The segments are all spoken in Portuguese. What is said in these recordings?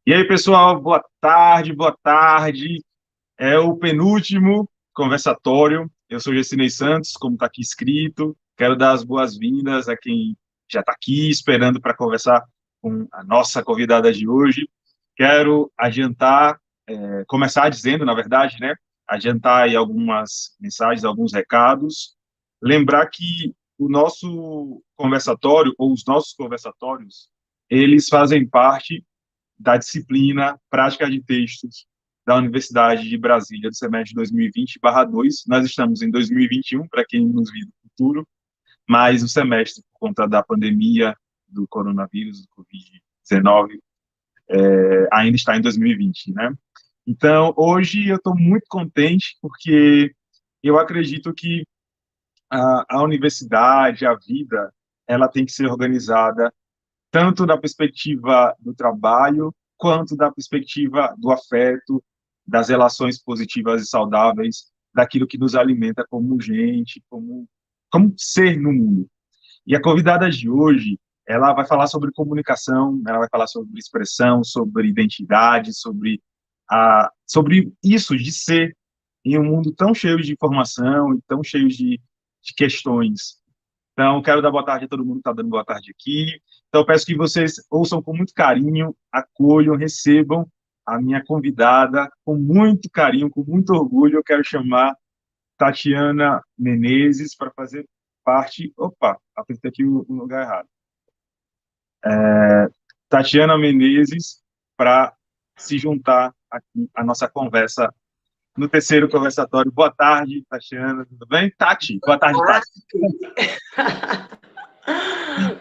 E aí, pessoal, boa tarde, boa tarde. É o penúltimo conversatório. Eu sou Gessinei Santos, como está aqui escrito. Quero dar as boas-vindas a quem já está aqui esperando para conversar com a nossa convidada de hoje. Quero adiantar, começar dizendo, na verdade, né? Adiantar aí algumas mensagens, alguns recados. Lembrar que o nosso conversatório, ou os nossos conversatórios, eles fazem parte da disciplina Prática de Textos da Universidade de Brasília, do semestre 2020/2. Nós estamos em 2021, para quem nos viu no futuro, mas o semestre, por conta da pandemia do coronavírus, do Covid-19, ainda está em 2020, né? Então, hoje eu estou muito contente, porque eu acredito que a universidade, a vida, ela tem que ser organizada tanto da perspectiva do trabalho, quanto da perspectiva do afeto, das relações positivas e saudáveis, daquilo que nos alimenta como gente, como ser no mundo. E a convidada de hoje, ela vai falar sobre comunicação, ela vai falar sobre expressão, sobre identidade, sobre isso de ser em um mundo tão cheio de informação e tão cheio de questões. Então, quero dar boa tarde a todo mundo que está dando boa tarde aqui. Então, peço que vocês ouçam com muito carinho, acolham, recebam a minha convidada com muito carinho, com muito orgulho. Eu quero chamar Tatiana Menezes para fazer parte. Opa, apertei aqui o lugar errado. Tatiana Menezes para se juntar aqui à nossa conversa no terceiro conversatório. Boa tarde, Tatiana, tudo bem? Tati, boa tarde, Tati.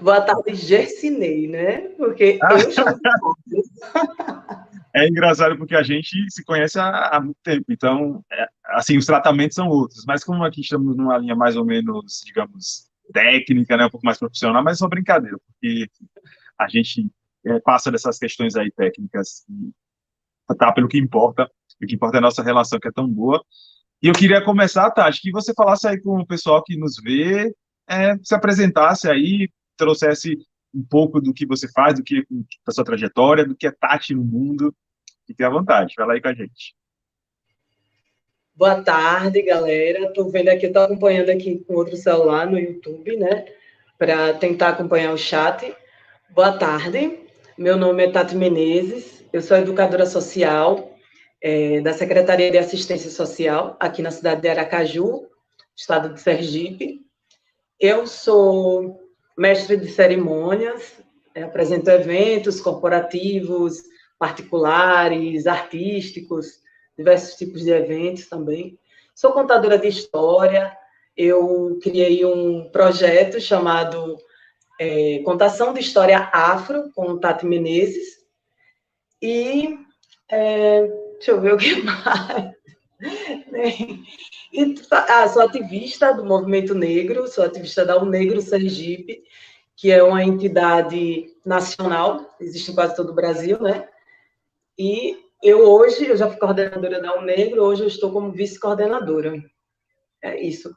Boa tarde, Gercinei, né? Porque eu chamo de É engraçado porque a gente se conhece há muito tempo, então, assim, os tratamentos são outros, mas como aqui estamos numa linha mais ou menos, digamos, técnica, né, um pouco mais profissional, mas é só brincadeira, porque a gente passa dessas questões aí técnicas, e tá pelo que importa, o que importa é a nossa relação, que é tão boa. E eu queria começar, Tati, que você falasse aí com o pessoal que nos vê, se apresentasse aí, trouxesse um pouco do que você faz, da sua trajetória, do que é Tati no mundo. Fique à vontade, fala aí com a gente. boa tarde, galera. Estou vendo aqui, estou acompanhando aqui com outro celular no YouTube, né? Para tentar acompanhar o chat. Boa tarde. Meu nome é Tati Menezes. Eu sou educadora social da Secretaria de Assistência Social aqui na cidade de Aracaju, estado de Sergipe. Eu sou mestre de cerimônias, apresento eventos corporativos, particulares, artísticos, diversos tipos de eventos também. Sou contadora de história, eu criei um projeto chamado Contação de História Afro, com Tati Menezes, e deixa eu ver o que mais. Sou ativista do movimento negro, sou ativista da Unegro Sergipe, que é uma entidade nacional, existe em quase todo o Brasil, né? E eu já fui coordenadora da Unegro, hoje eu estou como vice-coordenadora. É isso.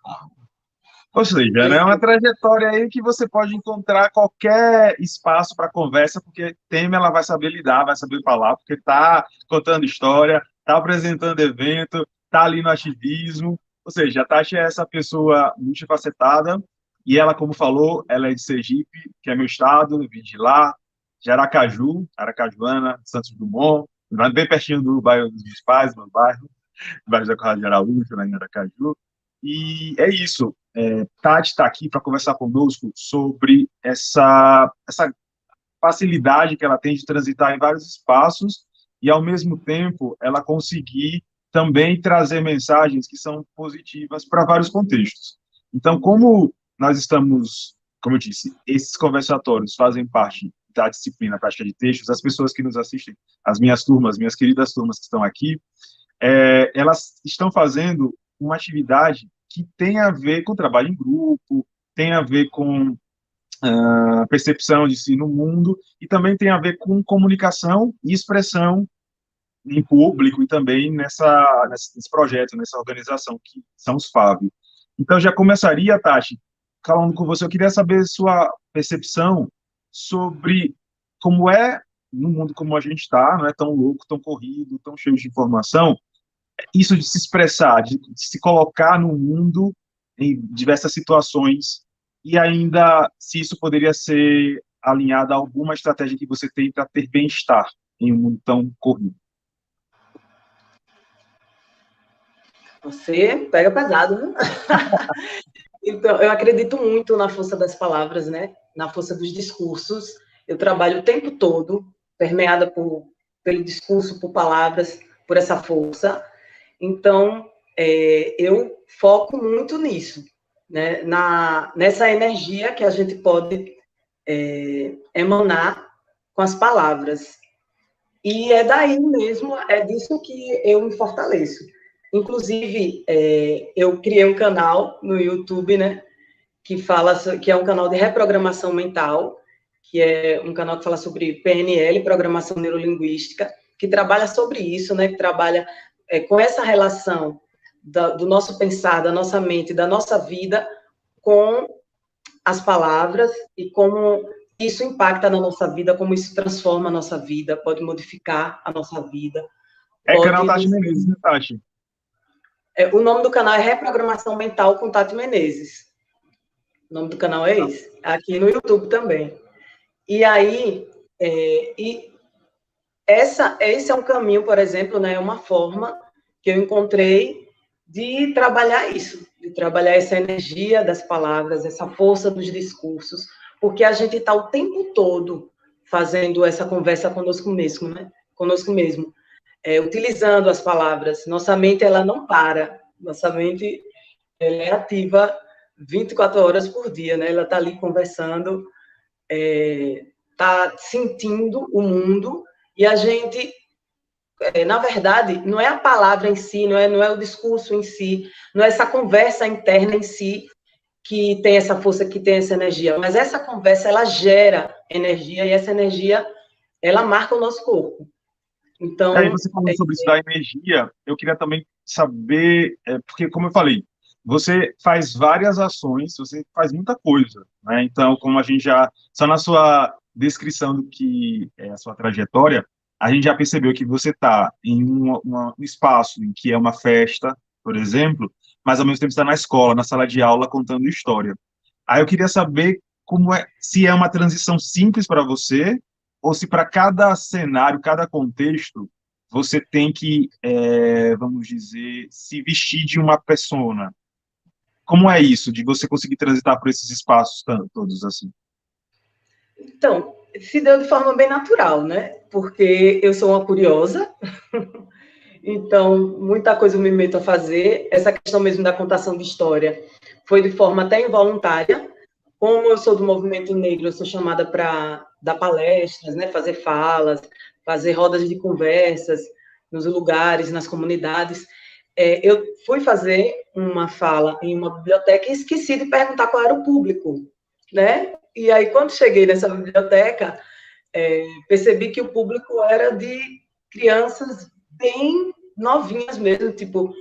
Ou seja, né, é uma trajetória aí que você pode encontrar qualquer espaço para conversa, porque Temer ela vai saber lidar, vai saber falar, porque está contando história, está apresentando evento, está ali no ativismo. Ou seja, a Tati é essa pessoa multifacetada, e ela, como falou, ela é de Sergipe, que é meu estado, eu vim de lá, de Aracaju, Aracajuana, Santos Dumont, bem pertinho do bairro dos meus pais, meu bairro da Corrada de Araújo, lá em Aracaju. E é isso. Tati está aqui para conversar conosco sobre essa facilidade que ela tem de transitar em vários espaços e, ao mesmo tempo, ela conseguir também trazer mensagens que são positivas para vários contextos. Então, como nós estamos, como eu disse, esses conversatórios fazem parte da disciplina Prática de Textos, as pessoas que nos assistem, as minhas turmas, minhas queridas turmas que estão aqui, elas estão fazendo uma atividade que tem a ver com trabalho em grupo, tem a ver com a percepção de si no mundo e também tem a ver com comunicação e expressão em público e também nesse projeto, nessa organização que são os FAV. Então, já começaria, Tati, falando com você, eu queria saber sua percepção sobre como é num mundo como a gente está, não é tão louco, tão corrido, tão cheio de informação, isso de se expressar, de se colocar no mundo em diversas situações, e ainda se isso poderia ser alinhado a alguma estratégia que você tem para ter bem-estar em um mundo tão corrido. Você pega pesado, né? Então, eu acredito muito na força das palavras, né? Na força dos discursos. Eu trabalho o tempo todo permeada pelo discurso, por palavras, por essa força. Então, eu foco muito nisso, né? Nessa energia que a gente pode emanar com as palavras. E é daí mesmo, é disso que eu me fortaleço. Inclusive, eu criei um canal no YouTube, né? Que é um canal de reprogramação mental, que é um canal que fala sobre PNL, programação neurolinguística, que trabalha sobre isso, né? Que trabalha com essa relação do nosso pensar, da nossa mente, da nossa vida com as palavras e como isso impacta na nossa vida, como isso transforma a nossa vida, pode modificar a nossa vida, É canal pode Tati nos... Menezes, né, Tati? O nome do canal é Reprogramação Mental com Tati Menezes. O nome do canal é esse. Aqui no YouTube também. E aí, esse é um caminho, por exemplo, né, uma forma que eu encontrei de trabalhar isso, de trabalhar essa energia das palavras, essa força dos discursos, porque a gente está o tempo todo fazendo essa conversa conosco mesmo, né? Conosco mesmo, utilizando as palavras. Nossa mente, ela não para. Nossa mente, ela é ativa 24 horas por dia, né? Ela está ali conversando, está sentindo o mundo, e a gente, na verdade, não é a palavra em si, não é o discurso em si, não é essa conversa interna em si que tem essa força, que tem essa energia, mas essa conversa, ela gera energia, e essa energia, ela marca o nosso corpo. Aí Então, você falando sobre isso da energia, eu queria também saber, porque como eu falei, você faz várias ações, você faz muita coisa, né? Então, como a gente já, só na sua descrição do que é a sua trajetória, a gente já percebeu que você está em um espaço em que é uma festa, por exemplo, mas ao mesmo tempo está na escola, na sala de aula, contando história. Aí eu queria saber como é, se é uma transição simples para você, ou se para cada cenário, cada contexto, você tem que, vamos dizer, se vestir de uma persona. Como é isso, de você conseguir transitar por esses espaços todos assim? então, se deu de forma bem natural, né? Porque eu sou uma curiosa, então muita coisa eu me meto a fazer. Essa questão mesmo da contação de história foi de forma até involuntária. Como eu sou do movimento negro, eu sou chamada para dar palestras, né? Fazer falas, fazer rodas de conversas nos lugares, nas comunidades. Eu fui fazer uma fala em uma biblioteca e esqueci de perguntar qual era o público, né? E aí, quando cheguei nessa biblioteca, percebi que o público era de crianças bem novinhas mesmo, tipo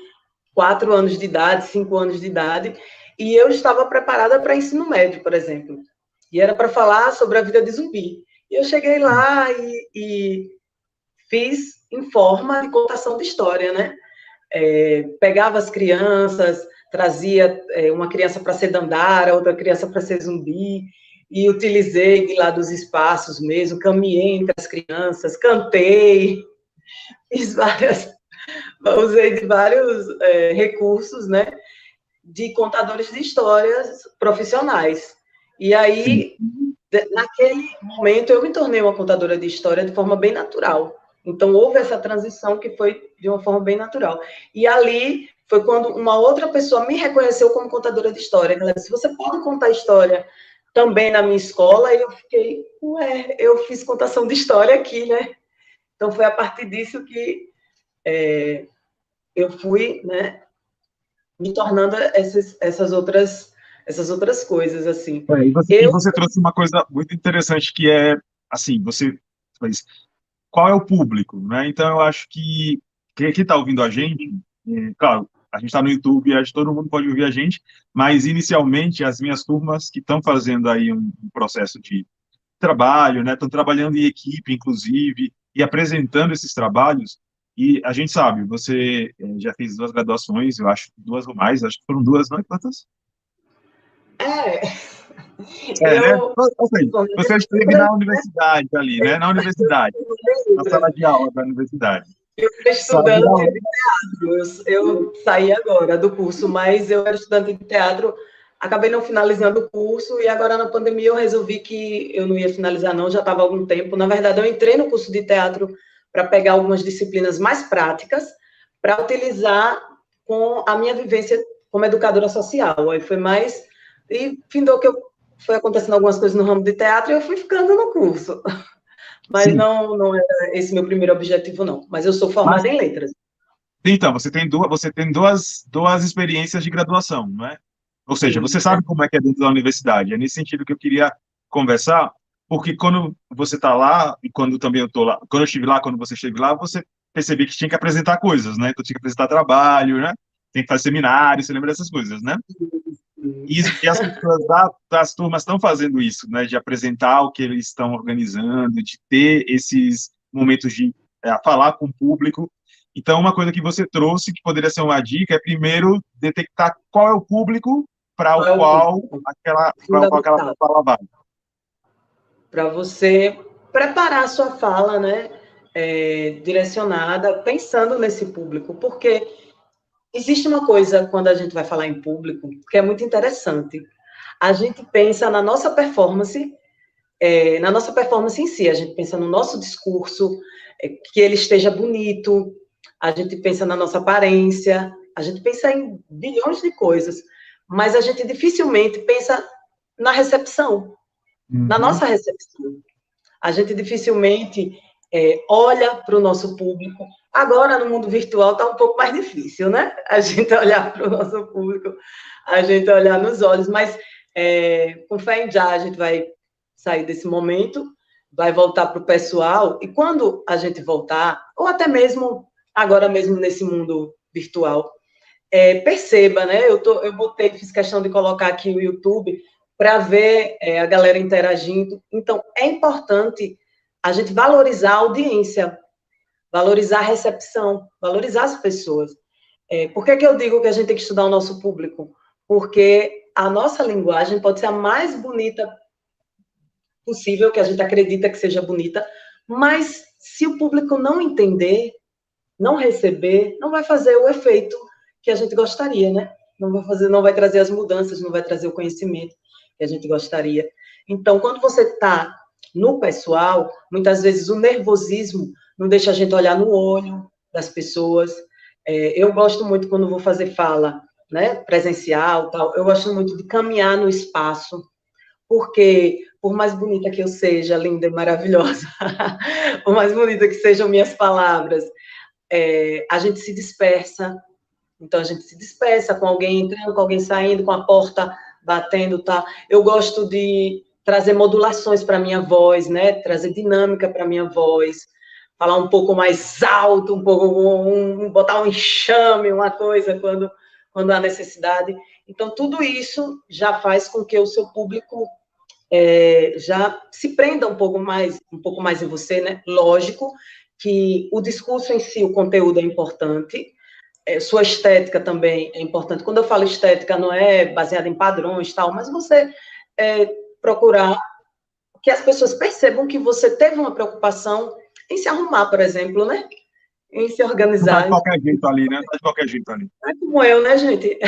4 anos de idade, 5 anos de idade, e eu estava preparada para ensino médio, por exemplo, e era para falar sobre a vida de zumbi. E eu cheguei lá e fiz em forma de contação de história, né? Pegava as crianças, trazia uma criança para ser dandara, outra criança para ser zumbi, e utilizei de lá dos espaços mesmo, caminhei entre as crianças, cantei, fiz várias, usei de vários recursos, né, de contadores de histórias profissionais. E Sim. aí, naquele momento, eu me tornei uma contadora de história de forma bem natural. Então, houve essa transição que foi de uma forma bem natural. E ali foi quando uma outra pessoa me reconheceu como contadora de história. Ela disse, você pode contar história também na minha escola? E eu fiquei, ué, eu fiz contação de história aqui, né? Então, foi a partir disso que eu fui, né, me tornando essas outras coisas, assim. E Eu, você trouxe uma coisa muito interessante que é, assim, você faz, qual é o público, né? Então, eu acho que quem está ouvindo a gente, claro, a gente está no YouTube, acho que todo mundo pode ouvir a gente, mas inicialmente as minhas turmas que estão fazendo aí um processo trabalho, né? Estão trabalhando em equipe, inclusive, e apresentando esses trabalhos. E a gente sabe, você já fez 2 graduações, eu acho, 2 ou mais, acho que foram 2, não é? Quantas? É, Né? eu, Ou seja, você esteve na universidade ali, né? Na universidade, na sala de aula da universidade. eu era Sabe da estudante de teatro, eu saí agora do curso, mas eu era estudante de teatro, acabei não finalizando o curso, e agora na pandemia eu resolvi que eu não ia finalizar não, já estava há algum tempo. Na verdade, eu entrei no curso de teatro para pegar algumas disciplinas mais práticas, para utilizar com a minha vivência como educadora social. Aí foi mais... E findou que foi acontecendo algumas coisas no ramo de teatro e eu fui ficando no curso. Mas sim, não era esse meu primeiro objetivo, não. Mas eu sou mas formada em letras. então, você tem duas experiências de graduação, não é? Ou seja, você Sim, sabe como é que é dentro da universidade. É nesse sentido que eu queria conversar, porque quando você está lá, e quando também eu estou lá, quando eu estive lá, quando você esteve lá, você percebia que tinha que apresentar coisas, né? Então tinha que apresentar trabalho, né? Tem que fazer seminário, você lembra dessas coisas, né? E as pessoas das turmas estão fazendo isso, né? De apresentar o que eles estão organizando, de ter esses momentos de falar com o público. Então, uma coisa que você trouxe, que poderia ser uma dica, é primeiro detectar qual é o público para o qual é o qual público? aquela Fundamental. fala vai. Para você preparar a sua fala, né? Direcionada, pensando nesse público. Porque existe uma coisa, quando a gente vai falar em público, que é muito interessante. A gente pensa na nossa performance em si, a gente pensa no nosso discurso, que ele esteja bonito, a gente pensa na nossa aparência, a gente pensa em bilhões de coisas, mas a gente dificilmente pensa na recepção, na Uhum. nossa recepção. A gente dificilmente olha para o nosso público. Agora, no mundo virtual, está um pouco mais difícil, né? A gente olhar para o nosso público, a gente olhar nos olhos, mas com fé em já a gente vai sair desse momento, vai voltar para o pessoal, e quando a gente voltar, ou até mesmo agora mesmo nesse mundo virtual, perceba, né? Fiz questão de colocar aqui o YouTube para ver a galera interagindo. Então, é importante a gente valorizar a audiência, valorizar a recepção, valorizar as pessoas. Por que eu digo que a gente tem que estudar o nosso público? Porque a nossa linguagem pode ser a mais bonita possível, que a gente acredita que seja bonita, mas se o público não entender, não receber, não vai fazer o efeito que a gente gostaria, né? Não vai trazer as mudanças, não vai trazer o conhecimento que a gente gostaria. Então, quando você está no pessoal, muitas vezes o nervosismo não deixa a gente olhar no olho das pessoas. Eu gosto muito quando vou fazer fala, né, presencial, tal. Eu gosto muito de caminhar no espaço, porque por mais bonita que eu seja, linda e maravilhosa, por mais bonita que sejam minhas palavras, a gente se dispersa. Então, a gente se dispersa com alguém entrando, com alguém saindo, com a porta batendo, tá? Eu gosto de trazer modulações para minha voz, né? Trazer dinâmica para minha voz, falar um pouco mais alto, botar um enxame, uma coisa quando há necessidade. Então, tudo isso já faz com que o seu público já se prenda um pouco mais em você, né? Lógico que o discurso em si, o conteúdo é importante, sua estética também é importante. Quando eu falo estética, não é baseada em padrões, tal, mas você procurar que as pessoas percebam que você teve uma preocupação em se arrumar, por exemplo, né? Em se Não tá de organizar. qualquer jeito ali, né? Não tá de qualquer jeito ali. Não é como eu, né, gente?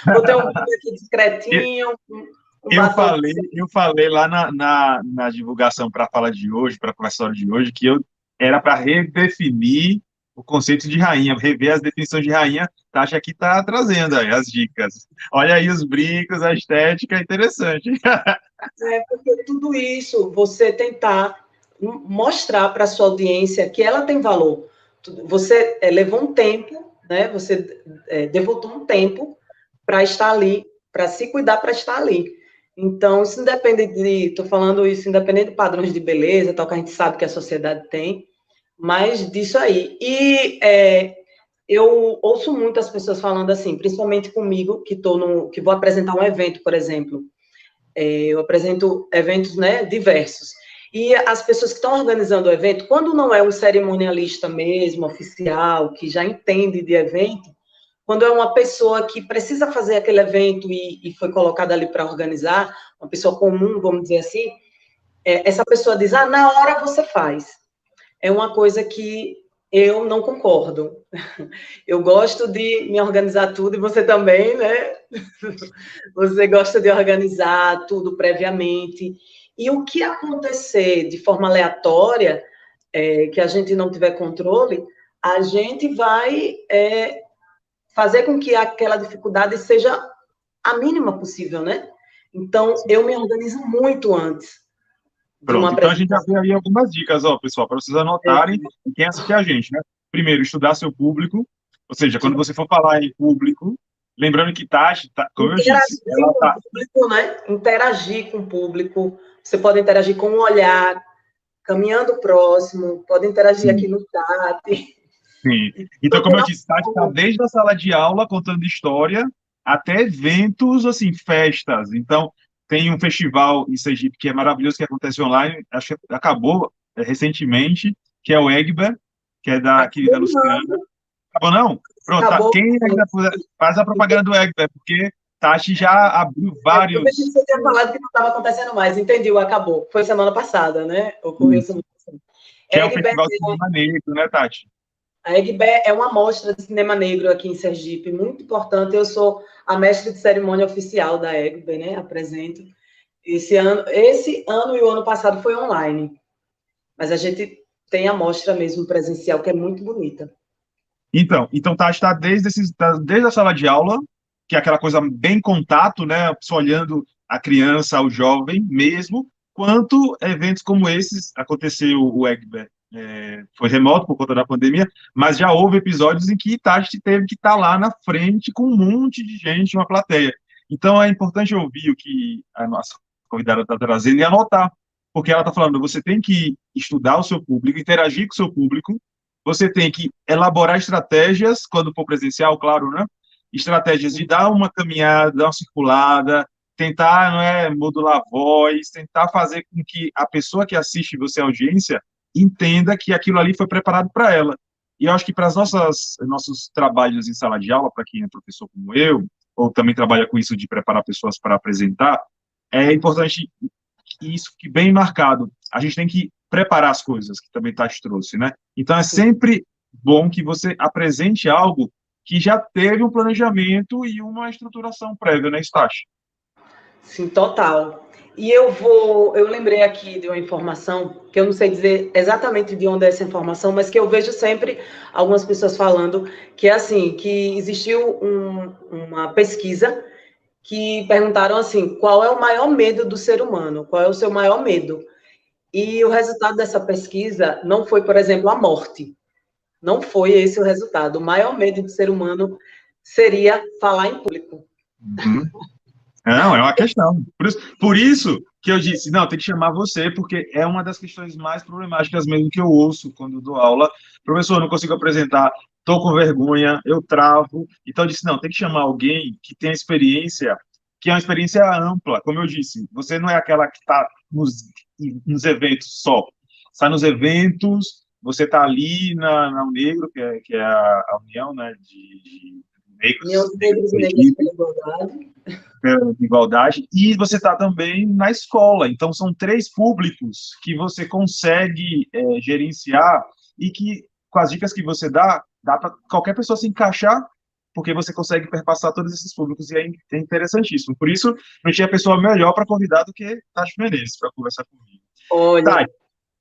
Botei um vídeo aqui discretinho, um Eu batom. falei, eu falei lá na divulgação para a fala de hoje, para a conversa de hoje, que eu era para redefinir o conceito de rainha, rever as definições de rainha. Tasha aqui está trazendo aí as dicas. Olha aí os brincos, a estética, interessante. Porque tudo isso, você tentar mostrar para a sua audiência que ela tem valor. Você levou um tempo, né? Você devotou um tempo para estar ali, para se cuidar, para estar ali. Então, isso independe estou falando isso independente de padrões de beleza, tal, que a gente sabe que a sociedade tem, mas disso aí. E eu ouço muitas pessoas falando assim, principalmente comigo, que vou apresentar um evento, por exemplo. Eu apresento eventos, né, diversos. E as pessoas que estão organizando o evento, quando não é um cerimonialista mesmo, oficial, que já entende de evento, quando é uma pessoa que precisa fazer aquele evento e foi colocada ali para organizar, uma pessoa comum, vamos dizer assim, essa pessoa diz, na hora você faz. É uma coisa que eu não concordo. Eu gosto de me organizar tudo, e você também, né? Você gosta de organizar tudo previamente. E o que acontecer de forma aleatória, que a gente não tiver controle, a gente vai fazer com que aquela dificuldade seja a mínima possível, né? Então, eu me organizo muito antes de uma Pronto, então a gente já apresentação. tem aí algumas dicas, ó, pessoal, para vocês anotarem e quem assistir a gente, né? Primeiro, estudar seu público, ou seja, quando você for falar em público, lembrando que Tati, como eu disse, Interagir ela com o tá, público, né? Interagir com o público. Você pode interagir com um olhar, caminhando próximo, pode interagir sim, aqui no chat. sim. Então, como eu disse, Tati está desde a sala de aula contando história até eventos, assim, festas. Então, tem um festival em Sergipe que é maravilhoso, que acontece online, acho que acabou recentemente, que é o Egber, que é da querida Luciana. Acabou não? Pronto, tá. Acabou. Quem ainda faz a propaganda do Egber, porque Tati já abriu Eu pensei que vários. você tinha falado que não estava acontecendo mais. Entendi, acabou. Foi semana passada, né? Ocorreu semana passada. Que é o Egbert, Festival de Cinema Negro, né, Tati? a Egbert é uma mostra de cinema negro aqui em Sergipe, muito importante. Eu sou a mestre de cerimônia oficial da Egbert, né? Apresento. Esse ano e o ano passado foi online, mas a gente tem a mostra mesmo presencial, que é muito bonita. Então Tati está desde a sala de aula, que é aquela coisa bem contato, né? Só olhando a criança, o jovem mesmo, quanto eventos como esses, aconteceu o Egber, foi remoto por conta da pandemia, mas já houve episódios em que Tati teve que estar lá na frente com um monte de gente, uma plateia. Então é importante ouvir o que a nossa convidada está trazendo e anotar, porque ela está falando, você tem que estudar o seu público, interagir com o seu público, você tem que elaborar estratégias, quando for presencial, claro, né? Estratégias de dar uma caminhada, dar uma circulada, tentar, não é, modular a voz, tentar fazer com que a pessoa que assiste você, a audiência, entenda que aquilo ali foi preparado para ela. E eu acho que para os nossos trabalhos em sala de aula, para quem é professor como eu, ou também trabalha com isso de preparar pessoas para apresentar, é importante que isso fique bem marcado. A gente tem que preparar as coisas, que também Tati trouxe, né? Então, é sempre bom que você apresente algo que já teve um planejamento e uma estruturação prévia, né, Tati? Sim, total. E eu lembrei aqui de uma informação, que eu não sei dizer exatamente de onde é essa informação, mas que eu vejo sempre algumas pessoas falando, que é assim, que existiu uma pesquisa que perguntaram assim, qual é o maior medo do ser humano? Qual é o seu maior medo? E o resultado dessa pesquisa não foi, por exemplo, a morte. Não foi esse o resultado. O maior medo do ser humano seria falar em público. Uhum. Não, é uma questão. Por isso que eu disse, não, tem que chamar você, porque é uma das questões mais problemáticas mesmo que eu ouço quando eu dou aula. Professor, eu não consigo apresentar, estou com vergonha, eu travo. Então eu disse, não, tem que chamar alguém que tenha experiência, que é uma experiência ampla. Como eu disse, você não é aquela que está nos eventos só. Está nos eventos, você está ali na Unegro, que é a união, né, de União negros, de negros de Negros e Negras Sergipe, pela Igualdade. de igualdade, e você está também na escola. Então, são três públicos que você consegue gerenciar e que, com as dicas que você dá para qualquer pessoa se encaixar, porque você consegue perpassar todos esses públicos e é interessantíssimo. Por isso, não tinha pessoa melhor para convidar do que Tati Menezes para conversar comigo. Olha, Tati,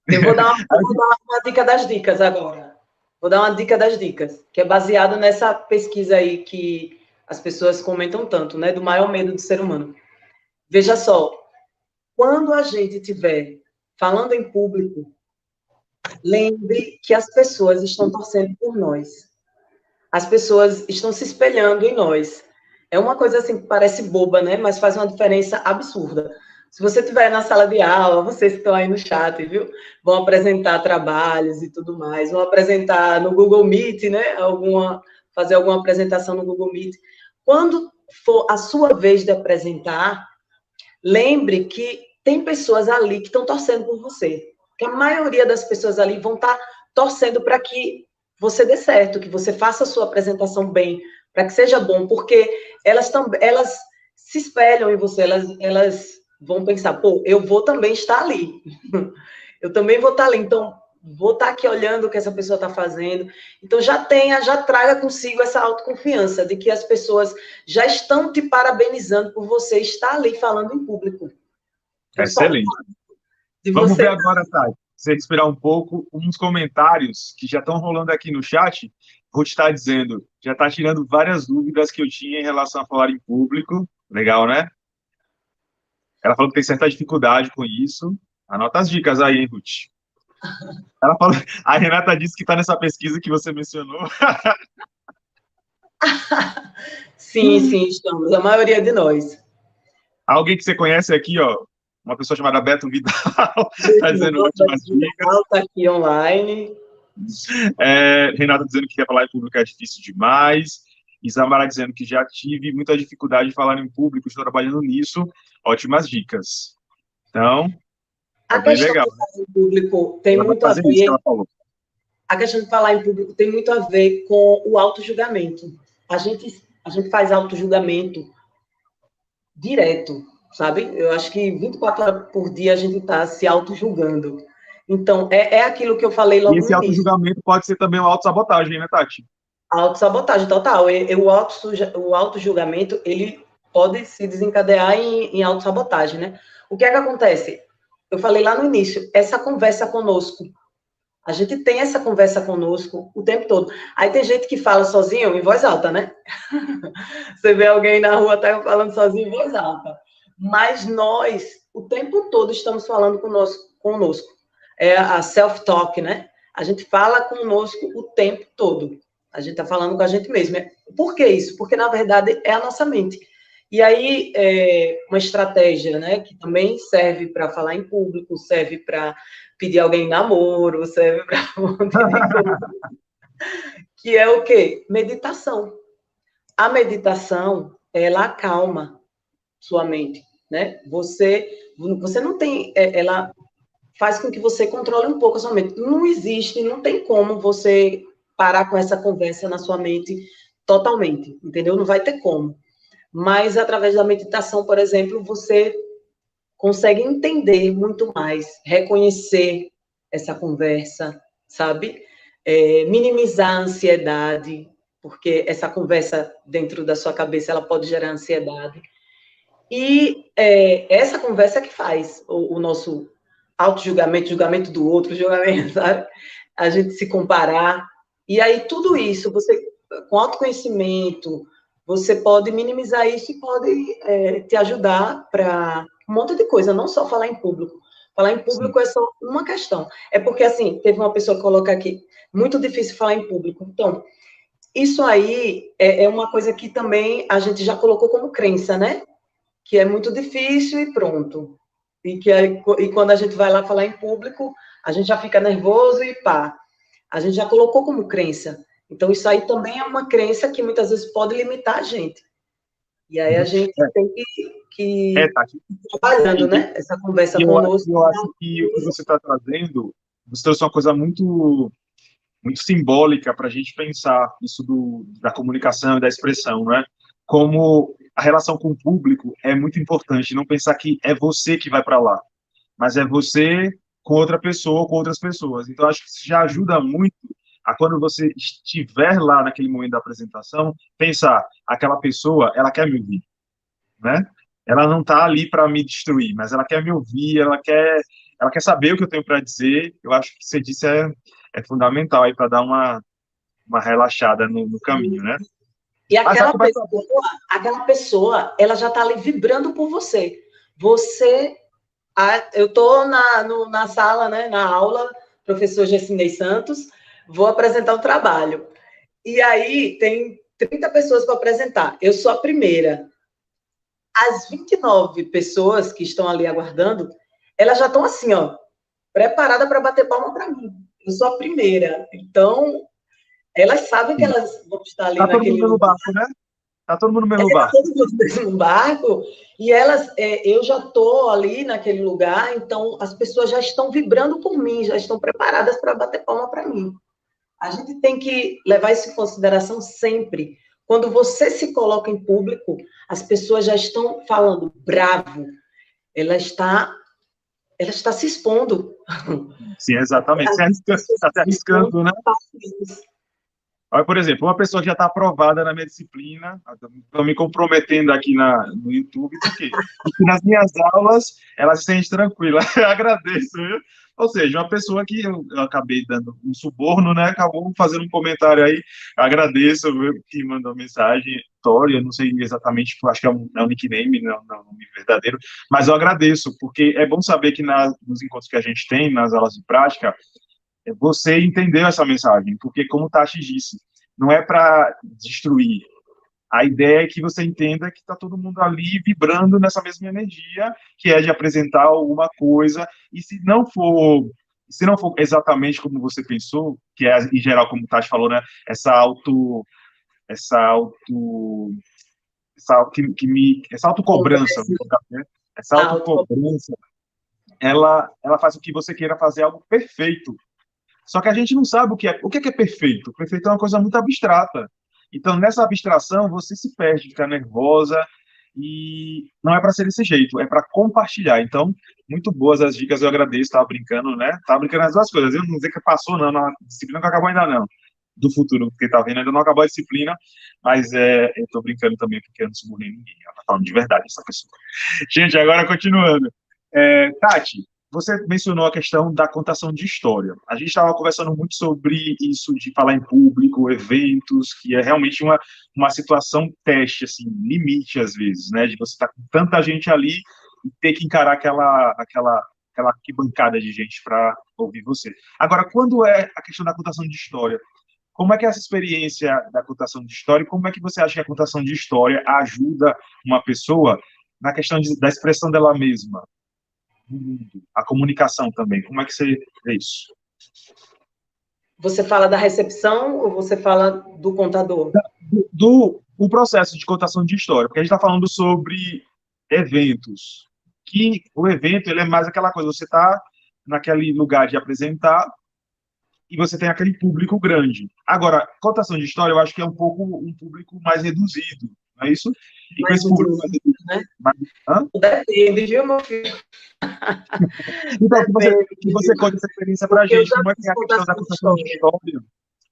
eu vou dar uma dica das dicas agora. Vou dar uma dica das dicas, que é baseado nessa pesquisa aí que as pessoas comentam tanto, né? Do maior medo do ser humano. Veja só, quando a gente estiver falando em público, lembre que as pessoas estão torcendo por nós. As pessoas estão se espelhando em nós. É uma coisa assim que parece boba, né? Mas faz uma diferença absurda. Se você estiver na sala de aula, vocês que estão aí no chat, viu? Vão apresentar trabalhos e tudo mais, vão apresentar no Google Meet, né? Fazer alguma apresentação no Google Meet. Quando for a sua vez de apresentar, lembre que tem pessoas ali que estão torcendo por você. Que a maioria das pessoas ali vão estar torcendo para que você dê certo, que você faça a sua apresentação bem, para que seja bom, porque elas se espelham em você, elas vão pensar, pô, eu vou também estar ali. Eu também vou estar ali, então vou estar aqui olhando o que essa pessoa está fazendo. Então já traga consigo essa autoconfiança de que as pessoas já estão te parabenizando por você estar ali falando em público. Então, só Excelente. de Vamos ver você. agora, Tati, você respirar um pouco, uns comentários que já estão rolando aqui no chat. Vou te estar dizendo, já está tirando várias dúvidas que eu tinha em relação a falar em público. Legal, né? Ela falou que tem certa dificuldade com isso. Anota as dicas aí, hein, Ruth? Ela falou, a Renata disse que está nessa pesquisa que você mencionou. Sim, estamos. A maioria de nós. Alguém que você conhece aqui, ó, uma pessoa chamada Beto Vidal, está dizendo ótimas dicas. Está aqui online. Renata dizendo que quer falar em público é difícil demais. Isamara dizendo que já tive muita dificuldade de falar em público, estou trabalhando nisso. Ótimas dicas. Então, A tá bem questão legal. de falar em público tem Ela vai muito a fazer isso que ver. ela falou. A questão de falar em público tem muito a ver com o auto-julgamento. A gente faz auto-julgamento direto, sabe? Eu acho que 24 horas por dia a gente está se auto-julgando. Então, é aquilo que eu falei E logo no esse início. auto-julgamento pode ser também uma autossabotagem, né, Tati? Autossabotagem total. O auto-julgamento, ele pode se desencadear em autossabotagem, né? O que é que acontece? Eu falei lá no início, essa conversa conosco. A gente tem essa conversa conosco o tempo todo. Aí tem gente que fala sozinho em voz alta, né? Você vê alguém na rua tá falando sozinho em voz alta. Mas nós, o tempo todo, estamos falando conosco. É a self-talk, né? A gente fala conosco o tempo todo. A gente está falando com a gente mesmo. Por que isso? Porque, na verdade, é a nossa mente. E aí, uma estratégia, né, que também serve para falar em público, serve para pedir alguém em namoro, serve para um monte de coisa, que é o quê? Meditação. A meditação, ela acalma sua mente, né? Você não tem, ela faz com que você controle um pouco a sua mente. Não existe, não tem como você parar com essa conversa na sua mente totalmente, entendeu? Não vai ter como. Mas através da meditação, por exemplo, você consegue entender muito mais, reconhecer essa conversa, sabe? Minimizar a ansiedade, porque essa conversa dentro da sua cabeça ela pode gerar ansiedade. E essa conversa é que faz o nosso auto-julgamento, julgamento do outro, julgamento, sabe? A gente se comparar. E aí, tudo isso, você, com autoconhecimento, você pode minimizar isso e pode te ajudar para um monte de coisa, não só falar em público. Falar em público é só uma questão. É porque, assim, teve uma pessoa que coloca aqui, muito difícil falar em público. Então, isso aí é uma coisa que também a gente já colocou como crença, né? Que é muito difícil e pronto. E quando a gente vai lá falar em público, a gente já fica nervoso e pá. A gente já colocou como crença. Então, isso aí também é uma crença que muitas vezes pode limitar a gente. E aí a gente tem que Tati. ir trabalhando, E, né? Essa conversa conosco. eu acho que o que você está trazendo, você trouxe uma coisa muito simbólica para a gente pensar isso da comunicação e da expressão, né? Como a relação com o público é muito importante, não pensar que é você que vai para lá, mas é você com outra pessoa, com outras pessoas. Então, acho que isso já ajuda muito a quando você estiver lá naquele momento da apresentação, pensar, aquela pessoa, ela quer me ouvir, né? Ela não está ali para me destruir, mas ela quer me ouvir, ela quer saber o que eu tenho para dizer. Eu acho que o que você disse é fundamental aí para dar uma relaxada no caminho, né? E Mas a conversa... aquela pessoa, ela já está ali vibrando por você. Eu estou na sala, né, na aula, professor Gessinei Santos, vou apresentar um trabalho. E aí tem 30 pessoas para apresentar. Eu sou a primeira. As 29 pessoas que estão ali aguardando, elas já estão assim, ó, preparadas para bater palma para mim. Eu sou a primeira. Então, elas sabem que elas vão estar ali Tá todo naquele mundo no lugar. barco, né? Tá todo mundo no mesmo barco. Todo mundo no mesmo barco, e elas, eu já estou ali naquele lugar, então as pessoas já estão vibrando por mim, já estão preparadas para bater palma para mim. A gente tem que levar isso em consideração sempre. Quando você se coloca em público, as pessoas já estão falando bravo, ela está se expondo. Sim, exatamente. Está se arriscando, né? Olha, por exemplo, uma pessoa que já está aprovada na minha disciplina, estou me comprometendo aqui no YouTube, por quê? Porque nas minhas aulas ela se sente tranquila. Eu agradeço, viu? Ou seja, uma pessoa que eu acabei dando um suborno, né? Acabou fazendo um comentário aí. Eu agradeço, viu, que mandou mensagem. Tori, eu não sei exatamente, acho que é um nickname, não é um nome verdadeiro, mas eu agradeço, porque é bom saber que nos encontros que a gente tem, nas aulas de prática, você entendeu essa mensagem, porque como Tati disse, não é para destruir. A ideia é que você entenda que está todo mundo ali vibrando nessa mesma energia, que é de apresentar alguma coisa, e se não for exatamente como você pensou, que é, em geral, como o Tati falou, né, essa auto, essa autocobrança, né, essa autocobrança, ela faz com que você queira fazer algo perfeito. Só que a gente não sabe o que é perfeito. Perfeito é uma coisa muito abstrata. Então, nessa abstração, você se perde, fica nervosa, e não é para ser desse jeito, é para compartilhar. Então, muito boas as dicas, eu agradeço, estava brincando, né? Estava brincando as duas coisas. Eu não vou dizer que passou, não, na disciplina não acabou ainda, não. Do futuro, porque tá vendo, ainda não acabou a disciplina, mas eu tô brincando também, porque eu não sou ninguém. Ela tá falando de verdade, essa pessoa. Gente, agora continuando. Tati, você mencionou a questão da contação de história. A gente estava conversando muito sobre isso de falar em público, eventos, que é realmente uma situação teste, assim, limite às vezes, né? De você estar com tanta gente ali e ter que encarar aquela arquibancada de gente para ouvir você. Agora, quando é a questão da contação de história, como é que é essa experiência da contação de história e como é que você acha que a contação de história ajuda uma pessoa na questão da expressão dela mesma? A comunicação também. Como é que você vê isso? Você fala da recepção ou você fala do contador? O processo de contação de história, porque a gente está falando sobre eventos, que o evento ele é mais aquela coisa, você está naquele lugar de apresentar e você tem aquele público grande. Agora, contação de história, eu acho que é um público mais reduzido, não é isso? E com esse público mais reduzido, né? Hã? Depende, viu, meu filho? Então, que você conta essa experiência para a gente, como é que é a questão da contação de história?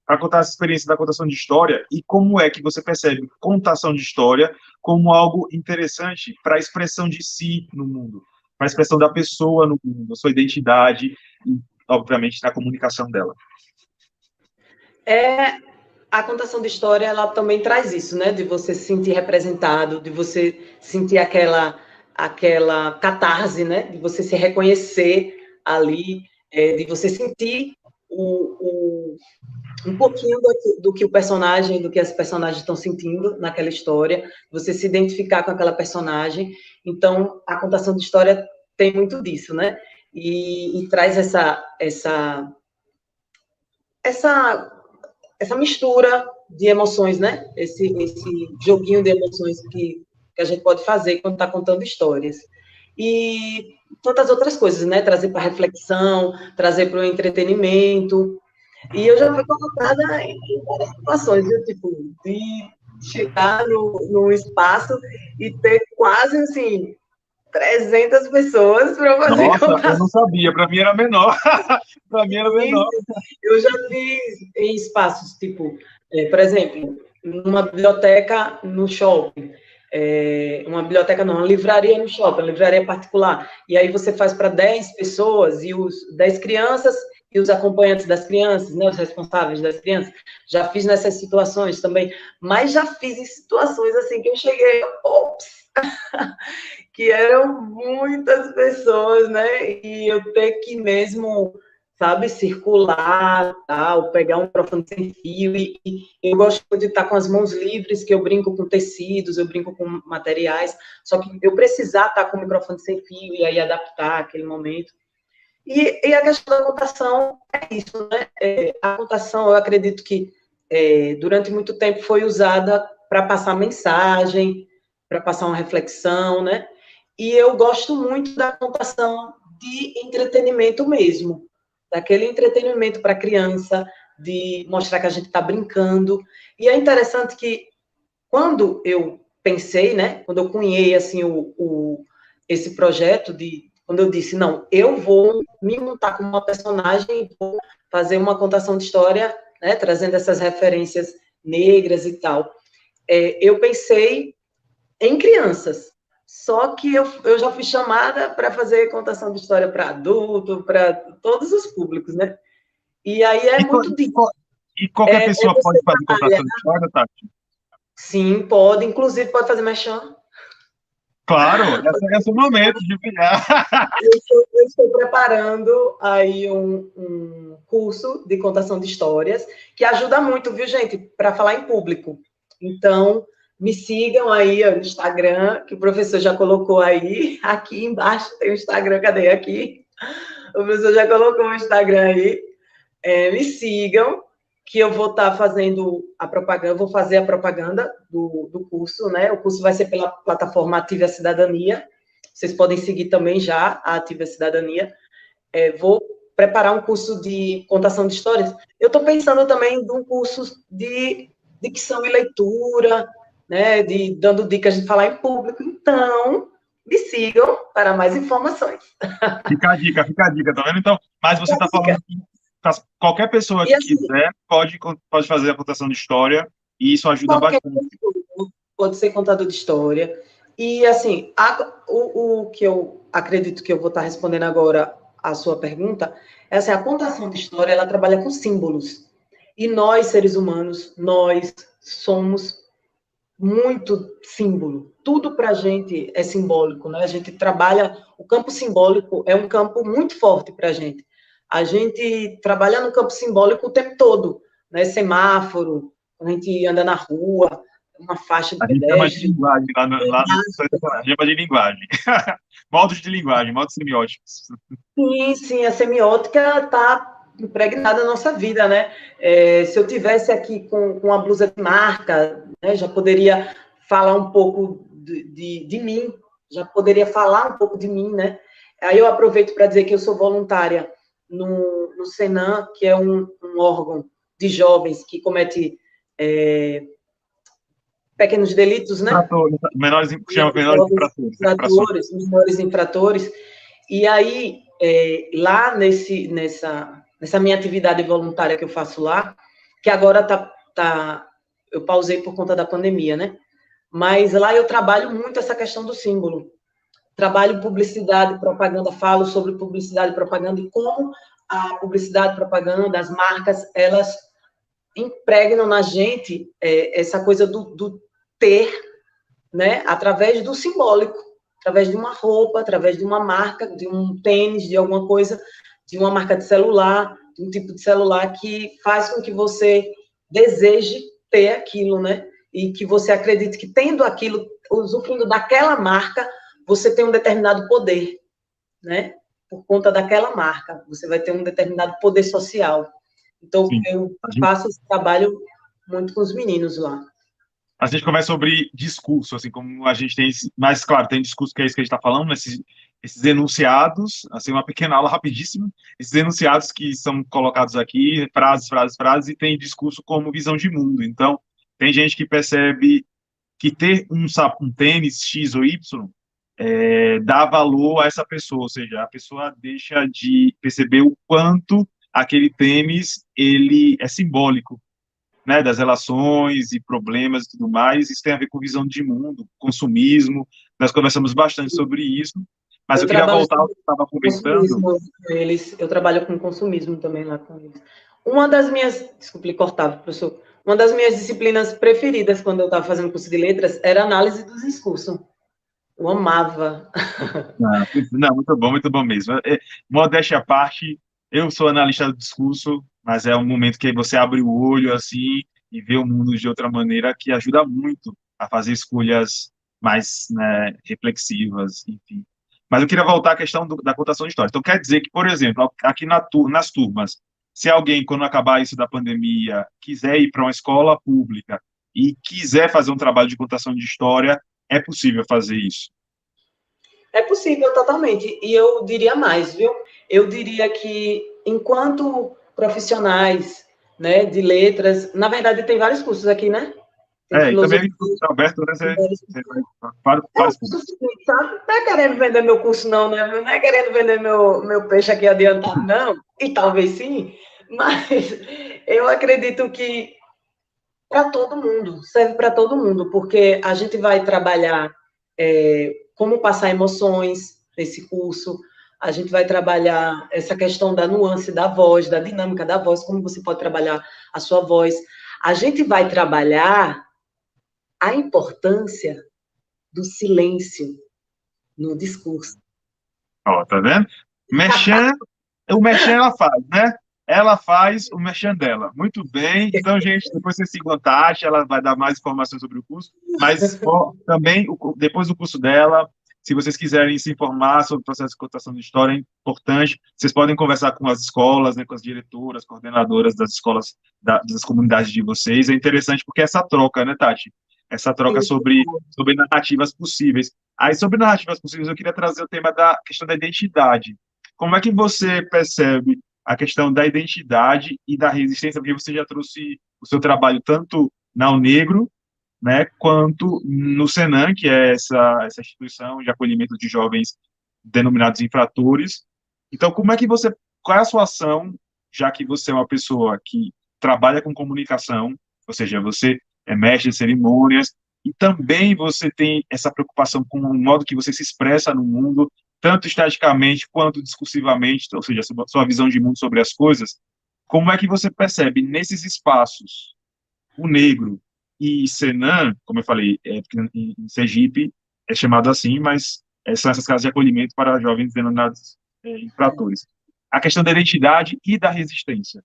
Para contar essa experiência da contação de história e como é que você percebe contação de história como algo interessante para a expressão de si no mundo, para a expressão da pessoa no mundo, a sua identidade e, obviamente, na comunicação dela. A contação de história, ela também traz isso, né? De você se sentir representado, de você sentir aquela catarse, né? De você se reconhecer ali, de você sentir um pouquinho do que o personagem, do que as personagens estão sentindo naquela história, você se identificar com aquela personagem. Então, a contação de história tem muito disso, né? E traz essa mistura de emoções, né? Esse joguinho de emoções que a gente pode fazer quando está contando histórias. E tantas outras coisas, né? Trazer para reflexão, trazer para o entretenimento. E eu já fui colocada em várias situações, viu? Tipo, de chegar no espaço e ter quase, assim, 300 pessoas para fazer Nossa, contação. eu não sabia, para mim era menor. Para mim era menor. Eu já fiz em espaços, tipo, por exemplo, numa biblioteca no shopping, uma biblioteca não, uma livraria no shopping, uma livraria particular, e aí você faz para 10 pessoas, e os 10 crianças e os acompanhantes das crianças, né, os responsáveis das crianças, já fiz nessas situações também, mas já fiz em situações assim que eu cheguei, ops, que eram muitas pessoas, né, e eu ter que mesmo, sabe, circular, tal, pegar um microfone sem fio, e eu gosto de estar com as mãos livres, que eu brinco com tecidos, eu brinco com materiais, só que eu precisar estar com o microfone sem fio, e aí adaptar aquele momento. E a questão da contação é isso, né? A contação, eu acredito que durante muito tempo foi usada para passar mensagem, para passar uma reflexão, né? E eu gosto muito da contação de entretenimento mesmo, daquele entretenimento para criança, de mostrar que a gente está brincando. E é interessante que quando eu pensei, né, quando eu cunhei assim esse projeto quando eu disse, não, eu vou me montar como uma personagem e vou fazer uma contação de história, né, trazendo essas referências negras e tal. Eu pensei em crianças, só que eu já fui chamada para fazer contação de história para adulto, para todos os públicos, né? E aí é E, muito disso. e qualquer pessoa Você pode fazer trabalha. contação de história, Tati? Sim, pode, inclusive pode fazer merchan. Claro, esse é o momento de brilhar. Eu estou preparando aí um curso de contação de histórias que ajuda muito, viu, gente, para falar em público. Então, me sigam aí no Instagram, que o professor já colocou aí. Aqui embaixo tem o Instagram, cadê? Aqui. O professor já colocou o Instagram aí. Me sigam, que eu vou estar fazendo a propaganda, vou fazer a propaganda do curso, né? O curso vai ser pela plataforma Ative a Cidadania. Vocês podem seguir também já a Ative a Cidadania. Vou preparar um curso de contação de histórias. Eu estou pensando também em um curso de dicção e leitura, né? Dando dicas de falar em público. Então, me sigam para mais informações. Fica a dica, tá vendo? Então, mas você está falando que qualquer pessoa E que assim, quiser pode fazer a contação de história, e isso ajuda qualquer bastante. pessoa pode ser contador de história. E, assim, o que eu acredito que eu vou estar respondendo agora a sua pergunta é assim, a contação de história, ela trabalha com símbolos. E nós, seres humanos, nós somos muito símbolo. Tudo para a gente é simbólico, né? A gente trabalha, o campo simbólico é um campo muito forte para a gente. A gente trabalha no campo simbólico o tempo todo, né? Semáforo, a gente anda na rua, uma faixa de A gente chama de pedestre. linguagem lá no a gente chama de linguagem. Modos de linguagem, modos semióticos. Sim, sim, a semiótica está impregnada na nossa vida, né? Se eu tivesse aqui com a blusa de marca, né, já poderia falar um pouco de mim, já poderia falar um pouco de mim, né? Aí eu aproveito para dizer que eu sou voluntária no Senan, que é um órgão de jovens que comete pequenos delitos, né? Infratores, chama menores Jovens infratores, né? Infrações. infratores, menores infratores. E aí, lá nessa minha atividade voluntária que eu faço lá, que agora eu pausei por conta da pandemia, né? Mas lá eu trabalho muito essa questão do símbolo. Trabalho publicidade, propaganda, falo sobre publicidade e propaganda e como a publicidade, propaganda, as marcas, elas impregnam na gente essa coisa do ter, né? Através do simbólico, através de uma roupa, através de uma marca, de um tênis, de alguma coisa, de uma marca de celular, de um tipo de celular que faz com que você deseje ter aquilo, né? E que você acredite que tendo aquilo, usufruindo daquela marca, você tem um determinado poder, né? Por conta daquela marca, você vai ter um determinado poder social. Então, Sim. eu faço esse trabalho muito com os meninos lá. A gente conversa sobre discurso, assim como a gente tem, mas claro, tem discurso que é isso que a gente está falando, né, esses enunciados, assim, uma pequena aula rapidíssima, esses enunciados que são colocados aqui, frases, frases, frases, e tem discurso como visão de mundo. Então, tem gente que percebe que ter um tênis X ou Y dá valor a essa pessoa, ou seja, a pessoa deixa de perceber o quanto aquele tênis ele é simbólico, né, das relações e problemas e tudo mais. Isso tem a ver com visão de mundo, consumismo. Nós conversamos bastante sobre isso, mas Eu eu queria trabalho voltar ao que estava com comentando. consumismo com eles, eu trabalho com consumismo também lá com eles. Uma das minhas, desculpe lhe cortar, professor, uma das minhas disciplinas preferidas quando eu estava fazendo curso de letras era análise do discurso. Eu amava. Não, muito bom mesmo. Modéstia à parte, eu sou analista do discurso, mas é um momento que você abre o olho assim e vê o mundo de outra maneira que ajuda muito a fazer escolhas mais, né, reflexivas, enfim. Mas eu queria voltar à questão da contação de história. Então, quer dizer que, por exemplo, aqui nas turmas, se alguém, quando acabar isso da pandemia, quiser ir para uma escola pública e quiser fazer um trabalho de contação de história, é possível fazer isso. É possível totalmente. E eu diria mais, viu? Eu diria que, enquanto profissionais, né, de letras, na verdade, tem vários cursos aqui, né? Tem E filosofia, também está aberto, né? tem vários cursos. Você vai para vários públicos. Sabe? Não é querendo vender meu curso, não, né? Não é querendo vender meu peixe aqui adiantado, não. E talvez sim, mas eu acredito que para todo mundo, serve para todo mundo, porque a gente vai trabalhar como passar emoções nesse curso, a gente vai trabalhar essa questão da nuance da voz, da dinâmica da voz, como você pode trabalhar a sua voz. A gente vai trabalhar a importância do silêncio no discurso. Ó, tá vendo? Merchan, o merchan ela faz, né? Ela faz o merchan dela. Muito bem. Então, gente, depois você sigam a Tati, ela vai dar mais informações sobre o curso. Mas também, depois do curso dela, se vocês quiserem se informar sobre o processo de contação de história, é importante. Vocês podem conversar com as escolas, né, com as diretoras, coordenadoras das escolas, das comunidades de vocês. É interessante porque essa troca, né, Tati? Essa troca sobre narrativas possíveis. Aí, sobre narrativas possíveis, eu queria trazer o tema da questão da identidade. Como é que você percebe a questão da identidade e da resistência? Porque você já trouxe o seu trabalho tanto na Unegro, né, quanto no Senan, que é essa instituição de acolhimento de jovens denominados infratores. Então, qual é a sua ação, já que você é uma pessoa que trabalha com comunicação, ou seja, você é mestre de cerimônias, e também você tem essa preocupação com o modo que você se expressa no mundo, tanto estaticamente quanto discursivamente, ou seja, sua visão de mundo sobre as coisas. Como é que você percebe nesses espaços o negro e Senan, como eu falei, em Sergipe é chamado assim, mas são essas casas de acolhimento para jovens denominados infratores. A questão da identidade e da resistência.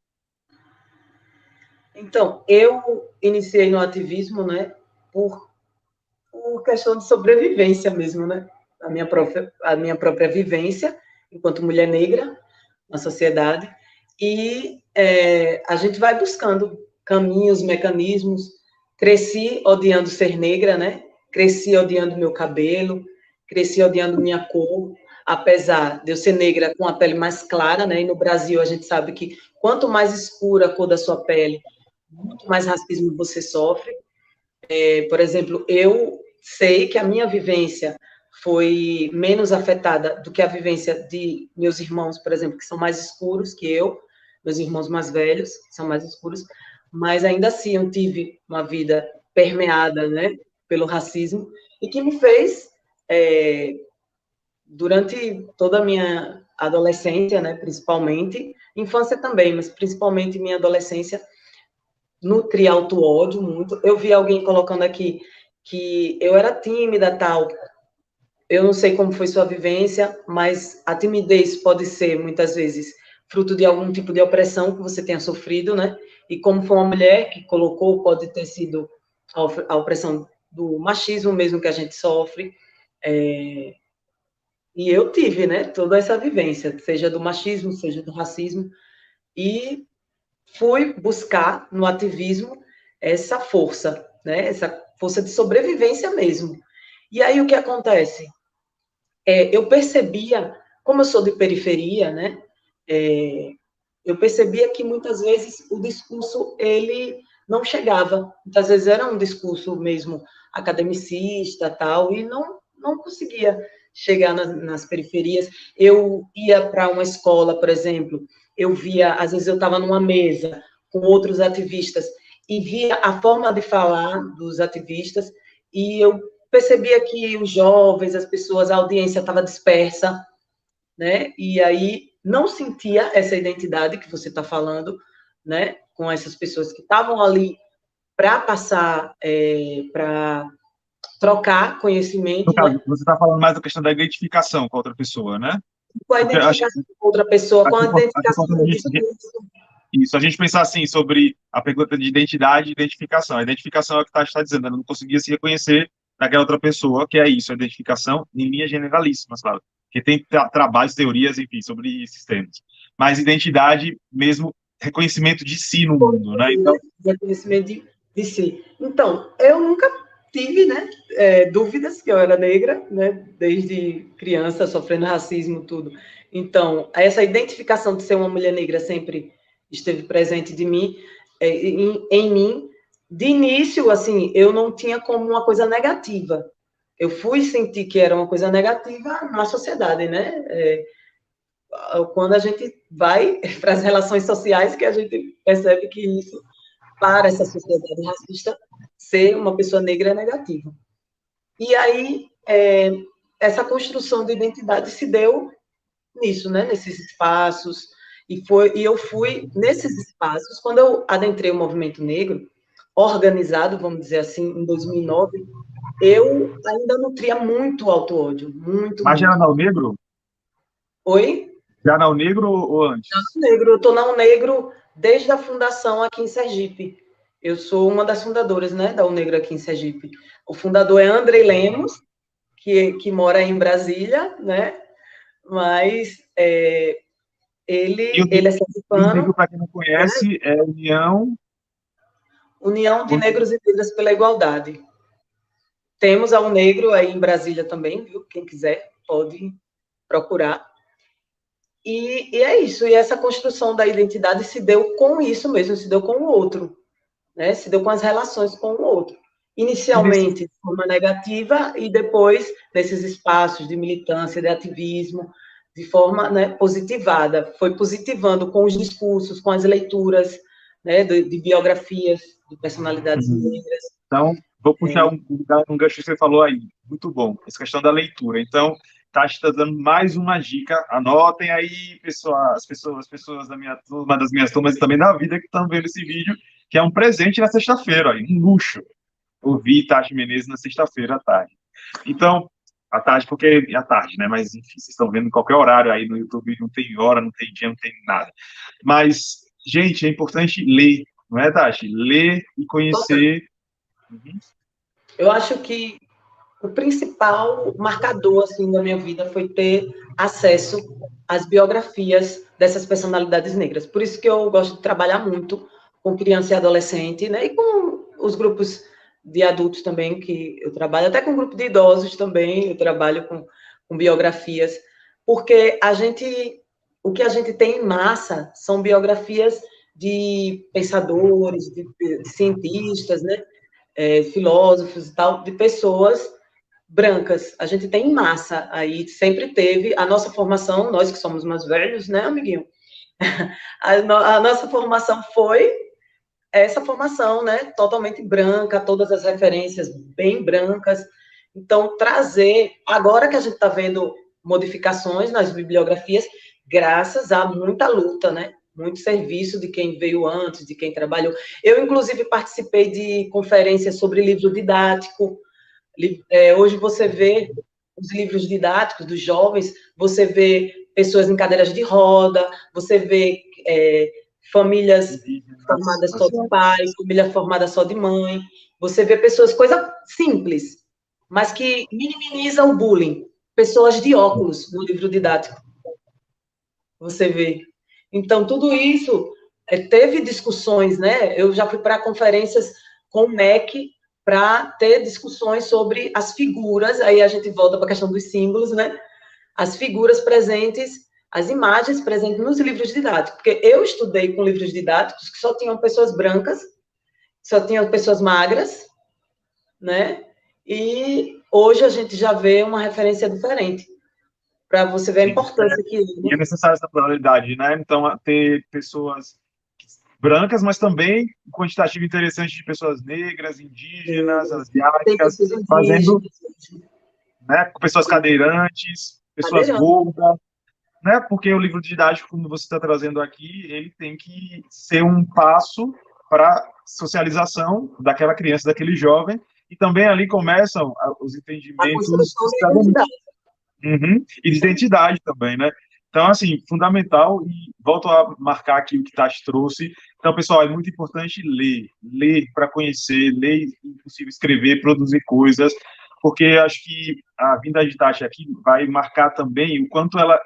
Então, eu iniciei no ativismo, né, por questão de sobrevivência mesmo, né? A minha própria vivência enquanto mulher negra na sociedade. E a gente vai buscando caminhos, mecanismos. Cresci odiando ser negra, né? Cresci odiando meu cabelo, cresci odiando minha cor, apesar de eu ser negra com a pele mais clara, né? E no Brasil a gente sabe que quanto mais escura a cor da sua pele, muito mais racismo você sofre. Por exemplo, eu sei que a minha vivência foi menos afetada do que a vivência de meus irmãos, por exemplo, que são mais escuros que eu, meus irmãos mais velhos, que são mais escuros, mas ainda assim eu tive uma vida permeada, né, pelo racismo, e que me fez, durante toda a minha adolescência, né, principalmente, infância também, mas principalmente minha adolescência, nutri auto-ódio muito. Eu vi alguém colocando aqui que eu era tímida, tal. Eu não sei como foi sua vivência, mas a timidez pode ser, muitas vezes, fruto de algum tipo de opressão que você tenha sofrido, né? E como foi uma mulher que colocou, pode ter sido a opressão do machismo mesmo que a gente sofre. E eu tive, né, toda essa vivência, seja do machismo, seja do racismo, e fui buscar no ativismo essa força, né? Essa força de sobrevivência mesmo. E aí o que acontece? Eu percebia, como eu sou de periferia, né? Eu percebia que muitas vezes o discurso ele não chegava. Muitas vezes era um discurso mesmo academicista, tal, e não conseguia chegar nas periferias. Eu ia para uma escola, por exemplo, eu via, às vezes eu estava numa mesa com outros ativistas e via a forma de falar dos ativistas e eu percebia que os jovens, as pessoas, a audiência estava dispersa, né? E aí não sentia essa identidade que você está falando, né? Com essas pessoas que estavam ali para passar, para trocar No conhecimento, né? caso, você está falando mais da questão da identificação com a outra pessoa, né? Com a Porque identificação com outra pessoa, com a acho identificação do importante discurso. isso, a gente pensar assim sobre a pergunta de identidade e identificação. A identificação é o que está dizendo, ela não conseguia se reconhecer naquela outra pessoa, que é isso, a identificação em linhas generalíssimas, claro, que tem trabalhos, teorias, enfim, sobre esses temas. Mas identidade, mesmo reconhecimento de si no mundo, né? Então, Reconhecimento de si. Então, eu nunca tive, né, dúvidas que eu era negra, né, desde criança, sofrendo racismo, tudo. Então, essa identificação de ser uma mulher negra sempre esteve presente de mim, em mim. De início, assim, eu não tinha como uma coisa negativa. Eu fui sentir que era uma coisa negativa na sociedade, né? Quando a gente vai para as relações sociais, que a gente percebe que isso, para essa sociedade racista, ser uma pessoa negra é negativo. E aí, essa construção de identidade se deu nisso, né? Nesses espaços, e eu fui nesses espaços, quando eu adentrei o movimento negro, organizado, vamos dizer assim, em 2009, eu ainda nutria muito auto-ódio, muito, Mas já muito. na Negro? Oi? Já na Negro ou antes? Negro, eu estou na Unegro desde a fundação aqui em Sergipe. Eu sou uma das fundadoras, né, da Unegro aqui em Sergipe. O fundador é Andrei Lemos, que mora em Brasília, né? Mas E ele é e o Negro, sergipano, para quem não né? conhece, é União de Negros e Negras pela Igualdade. Temos a Unegro aí em Brasília também, viu? Quem quiser pode procurar. E é isso, e essa construção da identidade se deu com isso mesmo, se deu com o outro, né? Se deu com as relações com o outro. E nesse, Inicialmente de forma negativa e depois nesses espaços de militância, de ativismo, de forma, né, positivada. Foi positivando com os discursos, com as leituras, né, de biografias de personalidades negras. então, vou puxar um gancho que você falou aí. Muito bom. Essa questão da leitura. Então, Tati está dando mais uma dica. Anotem aí, pessoal, as pessoas da minha turma, das minhas turmas e também da vida que estão vendo esse vídeo, que é um presente na sexta-feira, aí, um luxo. Ouvir Tati Menezes na sexta-feira à tarde. Então, à tarde, porque é à tarde, né? Mas, enfim, vocês estão vendo em qualquer horário aí no YouTube, não tem hora, não tem dia, não tem nada. Mas, gente, é importante ler, não é, Tati? Ler e conhecer. Uhum. Eu acho que o principal marcador assim da minha vida foi ter acesso às biografias dessas personalidades negras. Por isso que eu gosto de trabalhar muito com criança e adolescente, né? E com os grupos de adultos também que eu trabalho, até com grupo de idosos também, eu trabalho com biografias, porque o que a gente tem em massa são biografias de pensadores, de cientistas, né? Filósofos e tal, de pessoas brancas. A gente tem em massa aí, sempre teve. A nossa formação, nós que somos mais velhos, né, amiguinho? A nossa formação foi essa formação, né, totalmente branca, todas as referências bem brancas. Então, trazer, agora que a gente está vendo modificações nas bibliografias, graças a muita luta, né? Muito serviço de quem veio antes, de quem trabalhou. Eu, inclusive, participei de conferências sobre livro didático. Hoje você vê os livros didáticos dos jovens, você vê pessoas em cadeiras de roda, você vê famílias formadas só de pai, família formada só de mãe, você vê pessoas, coisa simples, mas que minimizam o bullying. Pessoas de óculos no livro didático, você vê. Então, tudo isso teve discussões, né? Eu já fui para conferências com o MEC para ter discussões sobre as figuras, aí a gente volta para a questão dos símbolos, né? As figuras presentes, as imagens presentes nos livros didáticos, porque eu estudei com livros didáticos que só tinham pessoas brancas, só tinham pessoas magras, né? E hoje a gente já vê uma referência diferente, para você ver a Sim. importância que... E é necessária essa pluralidade, né? Então, ter pessoas brancas, mas também um quantitativo interessante de pessoas negras, indígenas, Tem asiáticas, pessoas fazendo, indígenas, né, pessoas cadeirantes, pessoas cadeirante. gordas, né? Porque o livro didático, como você está trazendo aqui, ele tem que ser um passo para socialização daquela criança, daquele jovem, e também ali começam os A entendimentos de construção da cidadania. identidade. Uhum. E de identidade também, né? Então, assim, fundamental, e volto a marcar aqui o que Tati trouxe. Então, pessoal, é muito importante ler para conhecer, ler, se possível, escrever, produzir coisas, porque acho que a vinda de Tati aqui vai marcar também o quanto ela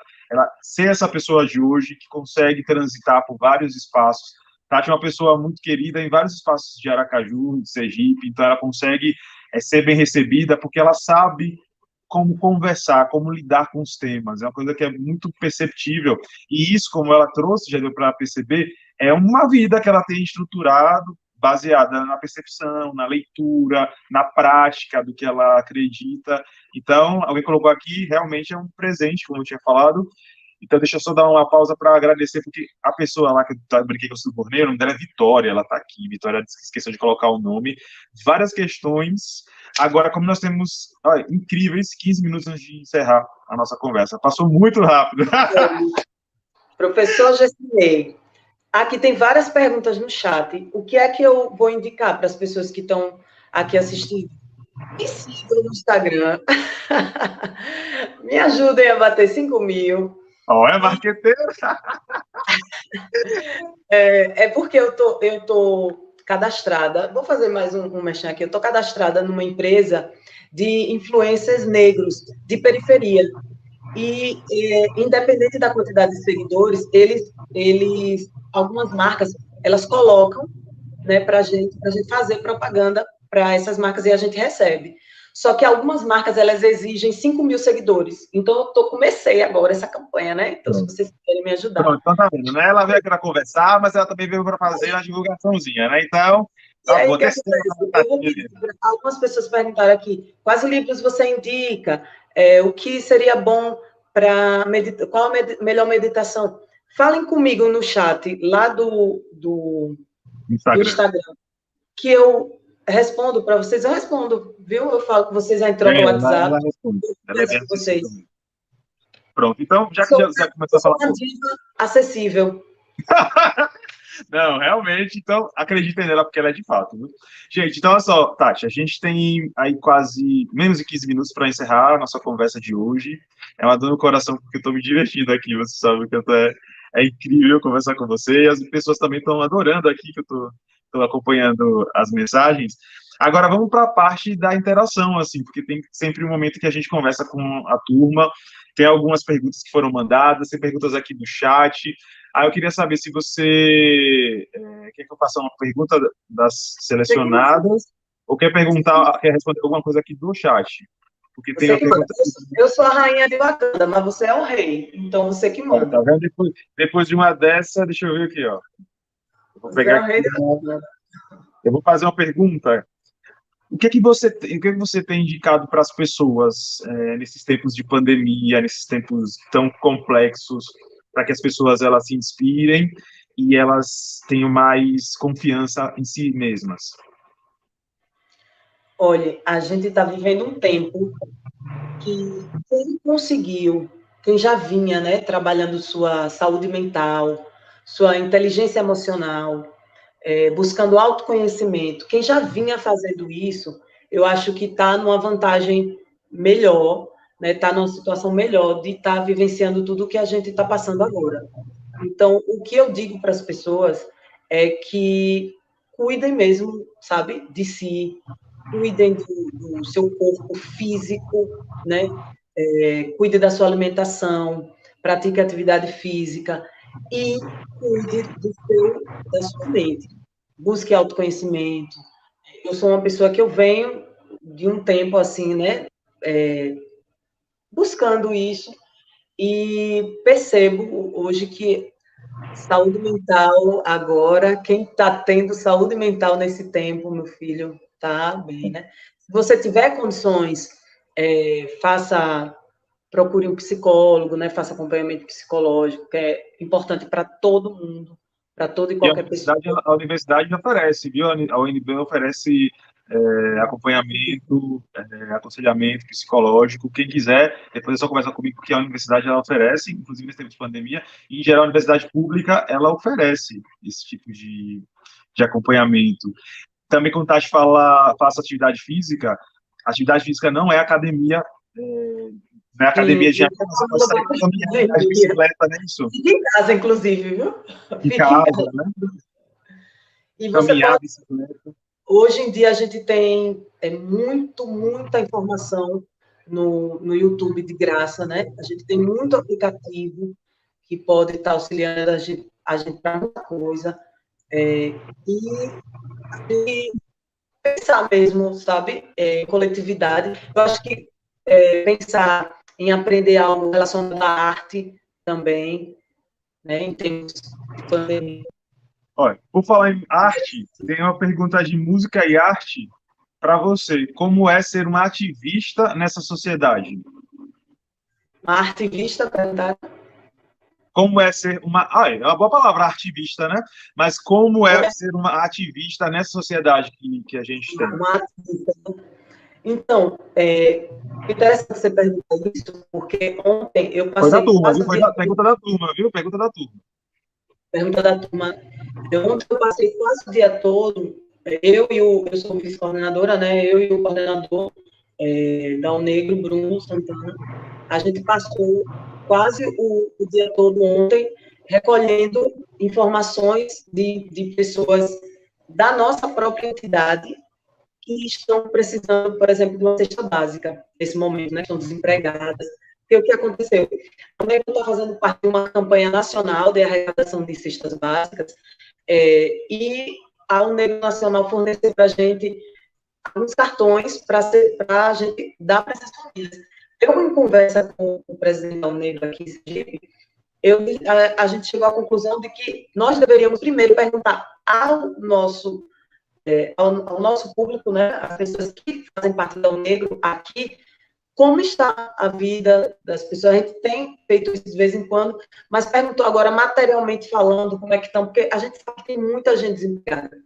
ser essa pessoa de hoje que consegue transitar por vários espaços, Tati é uma pessoa muito querida em vários espaços de Aracaju, de Sergipe, então ela consegue ser bem recebida porque ela sabe como conversar, como lidar com os temas. É uma coisa que é muito perceptível. E isso, como ela trouxe, já deu para perceber, é uma vida que ela tem estruturado, baseada na percepção, na leitura, na prática do que ela acredita. Então, alguém colocou aqui, realmente é um presente, como eu tinha falado. Então, deixa eu só dar uma pausa para agradecer, porque a pessoa lá que eu brinquei que eu subornei, o nome dela é Vitória, ela está aqui. Vitória esqueceu de colocar o nome. Várias questões. Agora, como nós temos incríveis 15 minutos antes de encerrar a nossa conversa, passou muito rápido. Professor Gessinei, aqui tem várias perguntas no chat. O que é que eu vou indicar para as pessoas que estão aqui assistindo? Me sigam no Instagram. Me ajudem a bater 5.000. Olha, marqueteiro. É porque eu tô cadastrada. Vou fazer mais um merchan aqui. Eu estou cadastrada numa empresa de influencers negros de periferia. E, independente da quantidade de seguidores, algumas marcas, elas colocam, né, para a gente fazer propaganda para essas marcas e a gente recebe. Só que algumas marcas, elas exigem 5.000 seguidores. Então, eu comecei agora essa campanha, né? Então, se vocês querem me ajudar. Pronto, então tá vendo, né? Ela veio aqui para conversar, mas ela também veio para fazer uma divulgaçãozinha, né? Então, E aí, vou o que até acontece? Algumas pessoas perguntaram aqui, quais livros você indica? O que seria bom para meditar? Qual a melhor meditação? Falem comigo no chat, lá do Instagram, que eu respondo para vocês. Eu respondo, viu? Eu falo com vocês, já entrou no WhatsApp. Ela responde. Ela é bem vocês. Pronto, então, já que já começou a falar... Uma diva acessível. Não, realmente, então, acreditem nela, porque ela é de fato. Viu? Gente, então, olha só, Tati, a gente tem aí quase menos de 15 minutos para encerrar a nossa conversa de hoje. É uma dor no coração, porque eu estou me divertindo aqui, você sabe que é incrível conversar com você, e as pessoas também estão adorando aqui, que eu estou acompanhando as mensagens. Agora, vamos para a parte da interação, assim, porque tem sempre um momento que a gente conversa com a turma, tem algumas perguntas que foram mandadas, tem perguntas aqui do chat. Aí eu queria saber se você quer que eu faça uma pergunta das selecionadas ou quer responder alguma coisa aqui do chat. Porque tem uma pergunta... Eu sou a rainha de Wakanda, mas você é o rei, então você que manda. Tá vendo? Depois de uma dessa, deixa eu ver aqui, ó. Eu vou pegar aqui, eu vou fazer uma pergunta. O que é que você tem indicado para as pessoas nesses tempos de pandemia, nesses tempos tão complexos, para que as pessoas elas se inspirem e elas tenham mais confiança em si mesmas? Olha, a gente está vivendo um tempo que quem já vinha, né, trabalhando sua saúde mental, sua inteligência emocional, buscando autoconhecimento, quem já vinha fazendo isso, eu acho que está numa vantagem melhor, né, está numa situação melhor de estar vivenciando tudo o que a gente está passando agora. Então, o que eu digo para as pessoas é que cuidem mesmo, sabe, de si, cuidem do seu corpo físico, né? Cuide da sua alimentação, pratique atividade física e cuide da sua mente. Busque autoconhecimento. Eu sou uma pessoa que eu venho de um tempo assim, né? Buscando isso e percebo hoje que saúde mental agora, quem está tendo saúde mental nesse tempo, meu filho, tá bem, né? Se você tiver condições, procure um psicólogo, né? Faça acompanhamento psicológico, que é importante para todo mundo, para toda e qualquer pessoa. A universidade oferece, viu? A UNB oferece acompanhamento, aconselhamento psicológico. Quem quiser, depois é só conversar comigo, porque a universidade ela oferece, inclusive nesse tempo de pandemia, e em geral a universidade pública ela oferece esse tipo de acompanhamento. Também quando a gente fala, faça atividade física não é academia, não é academia de caminhar de bicicleta, né? Isso. Fica em casa, inclusive, viu? Fica em casa, né? E você caminhar, bicicleta. Hoje em dia a gente tem muita informação no YouTube de graça, né? A gente tem muito aplicativo que pode estar auxiliando a gente para muita coisa. E pensar mesmo, sabe, em coletividade. Eu acho que pensar em aprender algo relacionado à arte também, né, em termos de pandemia. Olha, por falar em arte, tem uma pergunta de música e arte para você. Como é ser uma ativista nessa sociedade? Uma artivista, perguntar. Como é ser uma. Ah, é uma boa palavra, ativista, né? Mas como é ser uma ativista nessa sociedade que a gente tem? Uma artista. Então, interessante você perguntar isso, porque ontem eu Foi da passei turma, quase viu? o dia Pergunta da turma, viu? Pergunta da turma. pergunta da turma. Ontem eu passei quase o dia todo, eu sou vice-coordenadora, né? Eu e o coordenador da Negro, Bruno Santana, a gente passou quase o dia todo ontem recolhendo informações de pessoas da nossa própria entidade que estão precisando, por exemplo, de uma cesta básica nesse momento, né? Que estão desempregadas. Porque o que aconteceu? A UNEG está fazendo parte de uma campanha nacional de arrecadação de cestas básicas e a UNEG Nacional forneceu para a gente alguns cartões para a gente dar para essas famílias. Eu, em conversa com o presidente da UNEG aqui em Sergipe, a gente chegou à conclusão de que nós deveríamos primeiro perguntar ao nosso público, né, as pessoas que fazem parte da Negro aqui, como está a vida das pessoas. A gente tem feito isso de vez em quando, mas perguntou agora, materialmente falando, como é que estão, porque a gente sabe que tem muita gente desempregada.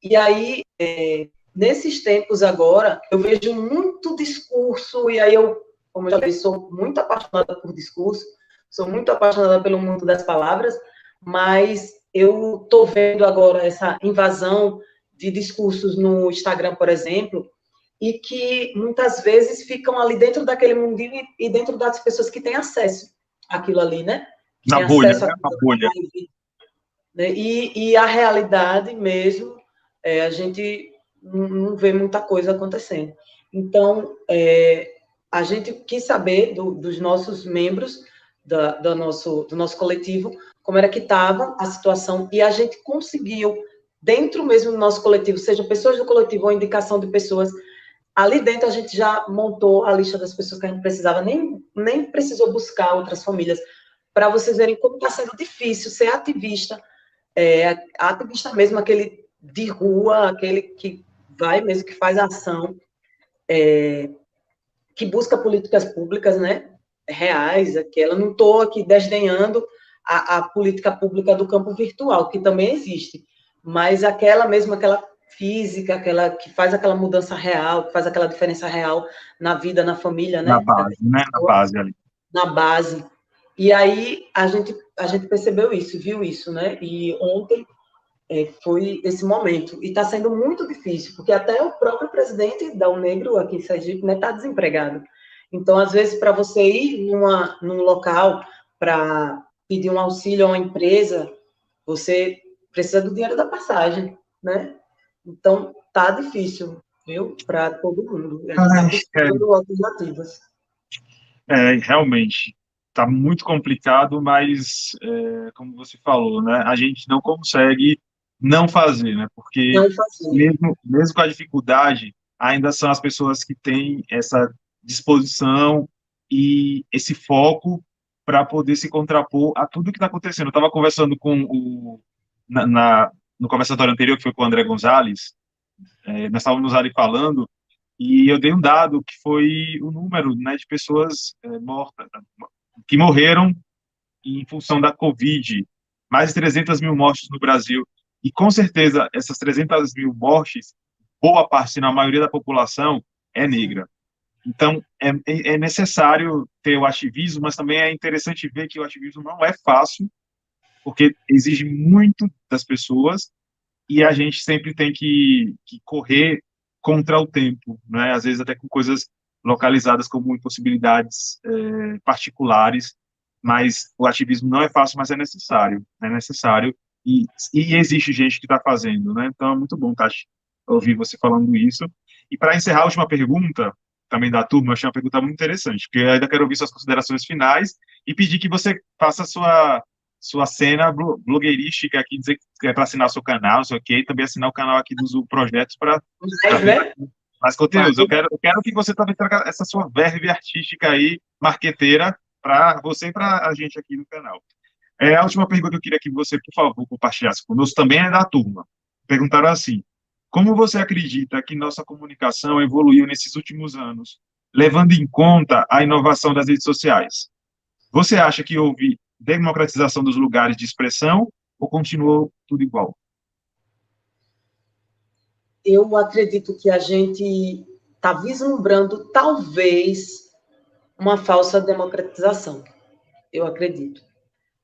E aí, nesses tempos agora, eu vejo muito discurso, e aí eu, como eu já disse, sou muito apaixonada por discurso, sou muito apaixonada pelo mundo das palavras, mas eu estou vendo agora essa invasão de discursos no Instagram, por exemplo, e que muitas vezes ficam ali dentro daquele mundinho e dentro das pessoas que têm acesso àquilo ali, né? Que Na têm bolha, acesso né? Na àquilo bolha. ali, né? E a realidade mesmo, a gente não vê muita coisa acontecendo. Então, a gente quis saber dos nossos membros do nosso coletivo como era que estava a situação, e a gente conseguiu, dentro mesmo do nosso coletivo, seja pessoas do coletivo ou indicação de pessoas, ali dentro a gente já montou a lista das pessoas que a gente precisava, nem precisou buscar outras famílias, para vocês verem como está sendo difícil ser ativista, ativista mesmo, aquele de rua, aquele que vai mesmo, que faz ação, que busca políticas públicas, né, reais, aquela. Não estou aqui desdenhando a política pública do campo virtual, que também existe, mas aquela mesmo, aquela física, aquela que faz aquela mudança real, que faz aquela diferença real na vida, na família, Na né, base, né? Na base ali. na base. E aí a gente percebeu isso, viu isso, né? E ontem foi esse momento. E está sendo muito difícil, porque até o próprio presidente da Unegro aqui em Sergipe está desempregado. Então, às vezes, para você ir num local para pedir um auxílio a uma empresa, você precisa do dinheiro da passagem, né? Então, tá difícil, viu? Para todo mundo. A gente está Ai, buscando alternativas. realmente, está muito complicado, mas, como você falou, né? A gente não consegue não fazer, né? Porque Não fazer. mesmo com a dificuldade, ainda são as pessoas que têm essa disposição e esse foco para poder se contrapor a tudo que está acontecendo. Eu estava conversando com no conversatório anterior, que foi com o André Gonzalez, nós estávamos ali falando, e eu dei um dado que foi o número, né, de pessoas mortas, que morreram em função da Covid, mais de 300 mil mortes no Brasil. E com certeza essas 300 mil mortes, boa parte, se não a maioria da população, é negra. Então, é necessário ter o ativismo, mas também é interessante ver que o ativismo não é fácil, porque exige muito das pessoas e a gente sempre tem que correr contra o tempo, né? Às vezes até com coisas localizadas como impossibilidades particulares, mas o ativismo não é fácil, mas é necessário e existe gente que está fazendo, né? Então é muito bom, Tati, ouvir você falando isso. E para encerrar a última pergunta, também da turma, eu achei uma pergunta muito interessante, porque eu ainda quero ouvir suas considerações finais e pedir que você faça a sua sua cena blogueirística aqui, dizer que é para assinar o seu canal, não sei o quê, e também assinar o canal aqui dos projetos para Mas, ter né? mais conteúdos. Eu quero que você também traga essa sua verve artística aí, marqueteira, para você e para a gente aqui no canal. A última pergunta que eu queria que você, por favor, compartilhasse conosco também é da turma. Perguntaram assim: como você acredita que nossa comunicação evoluiu nesses últimos anos, levando em conta a inovação das redes sociais? Você acha que houve democratização dos lugares de expressão ou continuou tudo igual? Eu acredito que a gente está vislumbrando, talvez, uma falsa democratização. Eu acredito.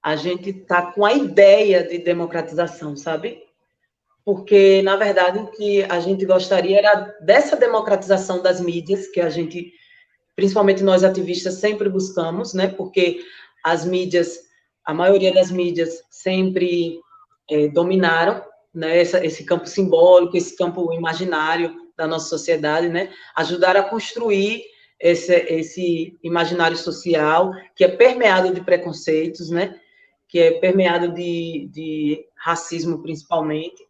A gente está com a ideia de democratização, sabe? Porque, na verdade, o que a gente gostaria era dessa democratização das mídias, que a gente, principalmente nós ativistas, sempre buscamos, né? Porque as mídias, a maioria das mídias sempre dominaram, né? Esse campo simbólico, esse campo imaginário da nossa sociedade, né? Ajudaram a construir esse imaginário social que é permeado de preconceitos, né? Que é permeado de racismo, principalmente.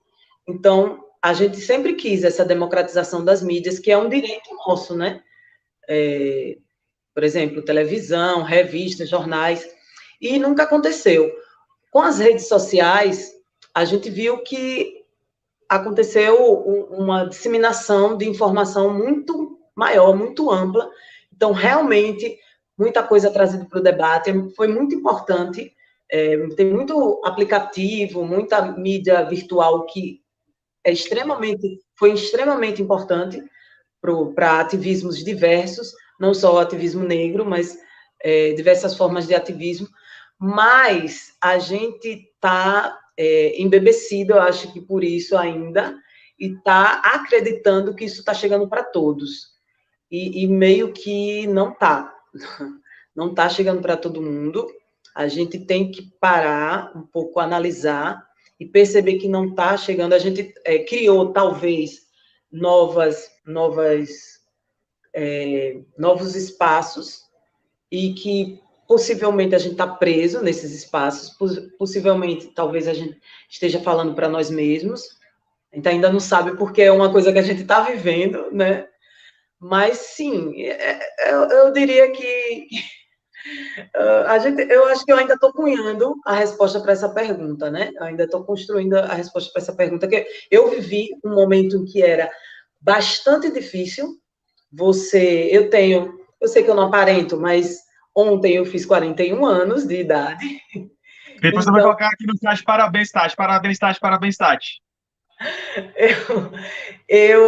Então, a gente sempre quis essa democratização das mídias, que é um direito nosso, né? Por exemplo, televisão, revistas, jornais, e nunca aconteceu. Com as redes sociais, a gente viu que aconteceu uma disseminação de informação muito maior, muito ampla. Então, realmente, muita coisa trazida para o debate foi muito importante. Tem muito aplicativo, muita mídia virtual que foi extremamente importante para ativismos diversos, não só o ativismo negro, mas diversas formas de ativismo. Mas a gente está embebecido, eu acho que por isso ainda, e está acreditando que isso está chegando para todos. E meio que não está. Não está chegando para todo mundo. A gente tem que parar um pouco, analisar e perceber que não está chegando. A gente criou, talvez, novos espaços e que possivelmente a gente está preso nesses espaços, possivelmente talvez a gente esteja falando para nós mesmos, a gente ainda não sabe porque é uma coisa que a gente está vivendo, né? Mas sim, eu diria que eu acho que eu ainda estou cunhando a resposta para essa pergunta, né? Eu ainda estou construindo a resposta para essa pergunta, que eu vivi um momento em que era bastante difícil. Eu sei que eu não aparento, mas ontem eu fiz 41 anos de idade. Depois eu vou Então, colocar aqui no chat, parabéns, Tati, parabéns, Tati, parabéns, Tati.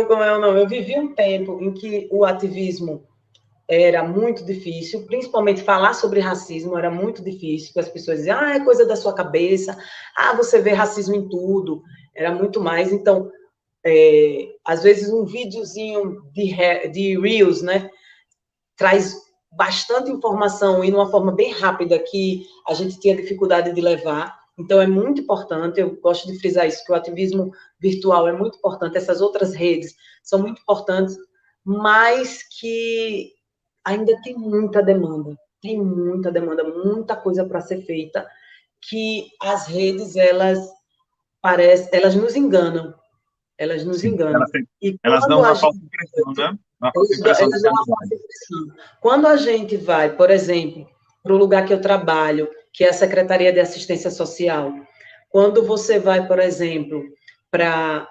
como é o nome? Eu vivi um tempo em que o ativismo era muito difícil, principalmente falar sobre racismo era muito difícil, porque as pessoas diziam, é coisa da sua cabeça, você vê racismo em tudo, era muito mais. Então, às vezes um videozinho de Reels, né, traz bastante informação e numa forma bem rápida que a gente tinha dificuldade de levar. Então, é muito importante, eu gosto de frisar isso, que o ativismo virtual é muito importante, essas outras redes são muito importantes, mas que ainda tem muita demanda, muita coisa para ser feita, que as redes, elas nos enganam, elas nos Sim, enganam. E elas dão quando a uma falsa gente impressão, né? Uma falsa impressão de elas dão uma realidade. falsa impressão. Quando a gente vai, por exemplo, para o lugar que eu trabalho, que é a Secretaria de Assistência Social, quando você vai, por exemplo, para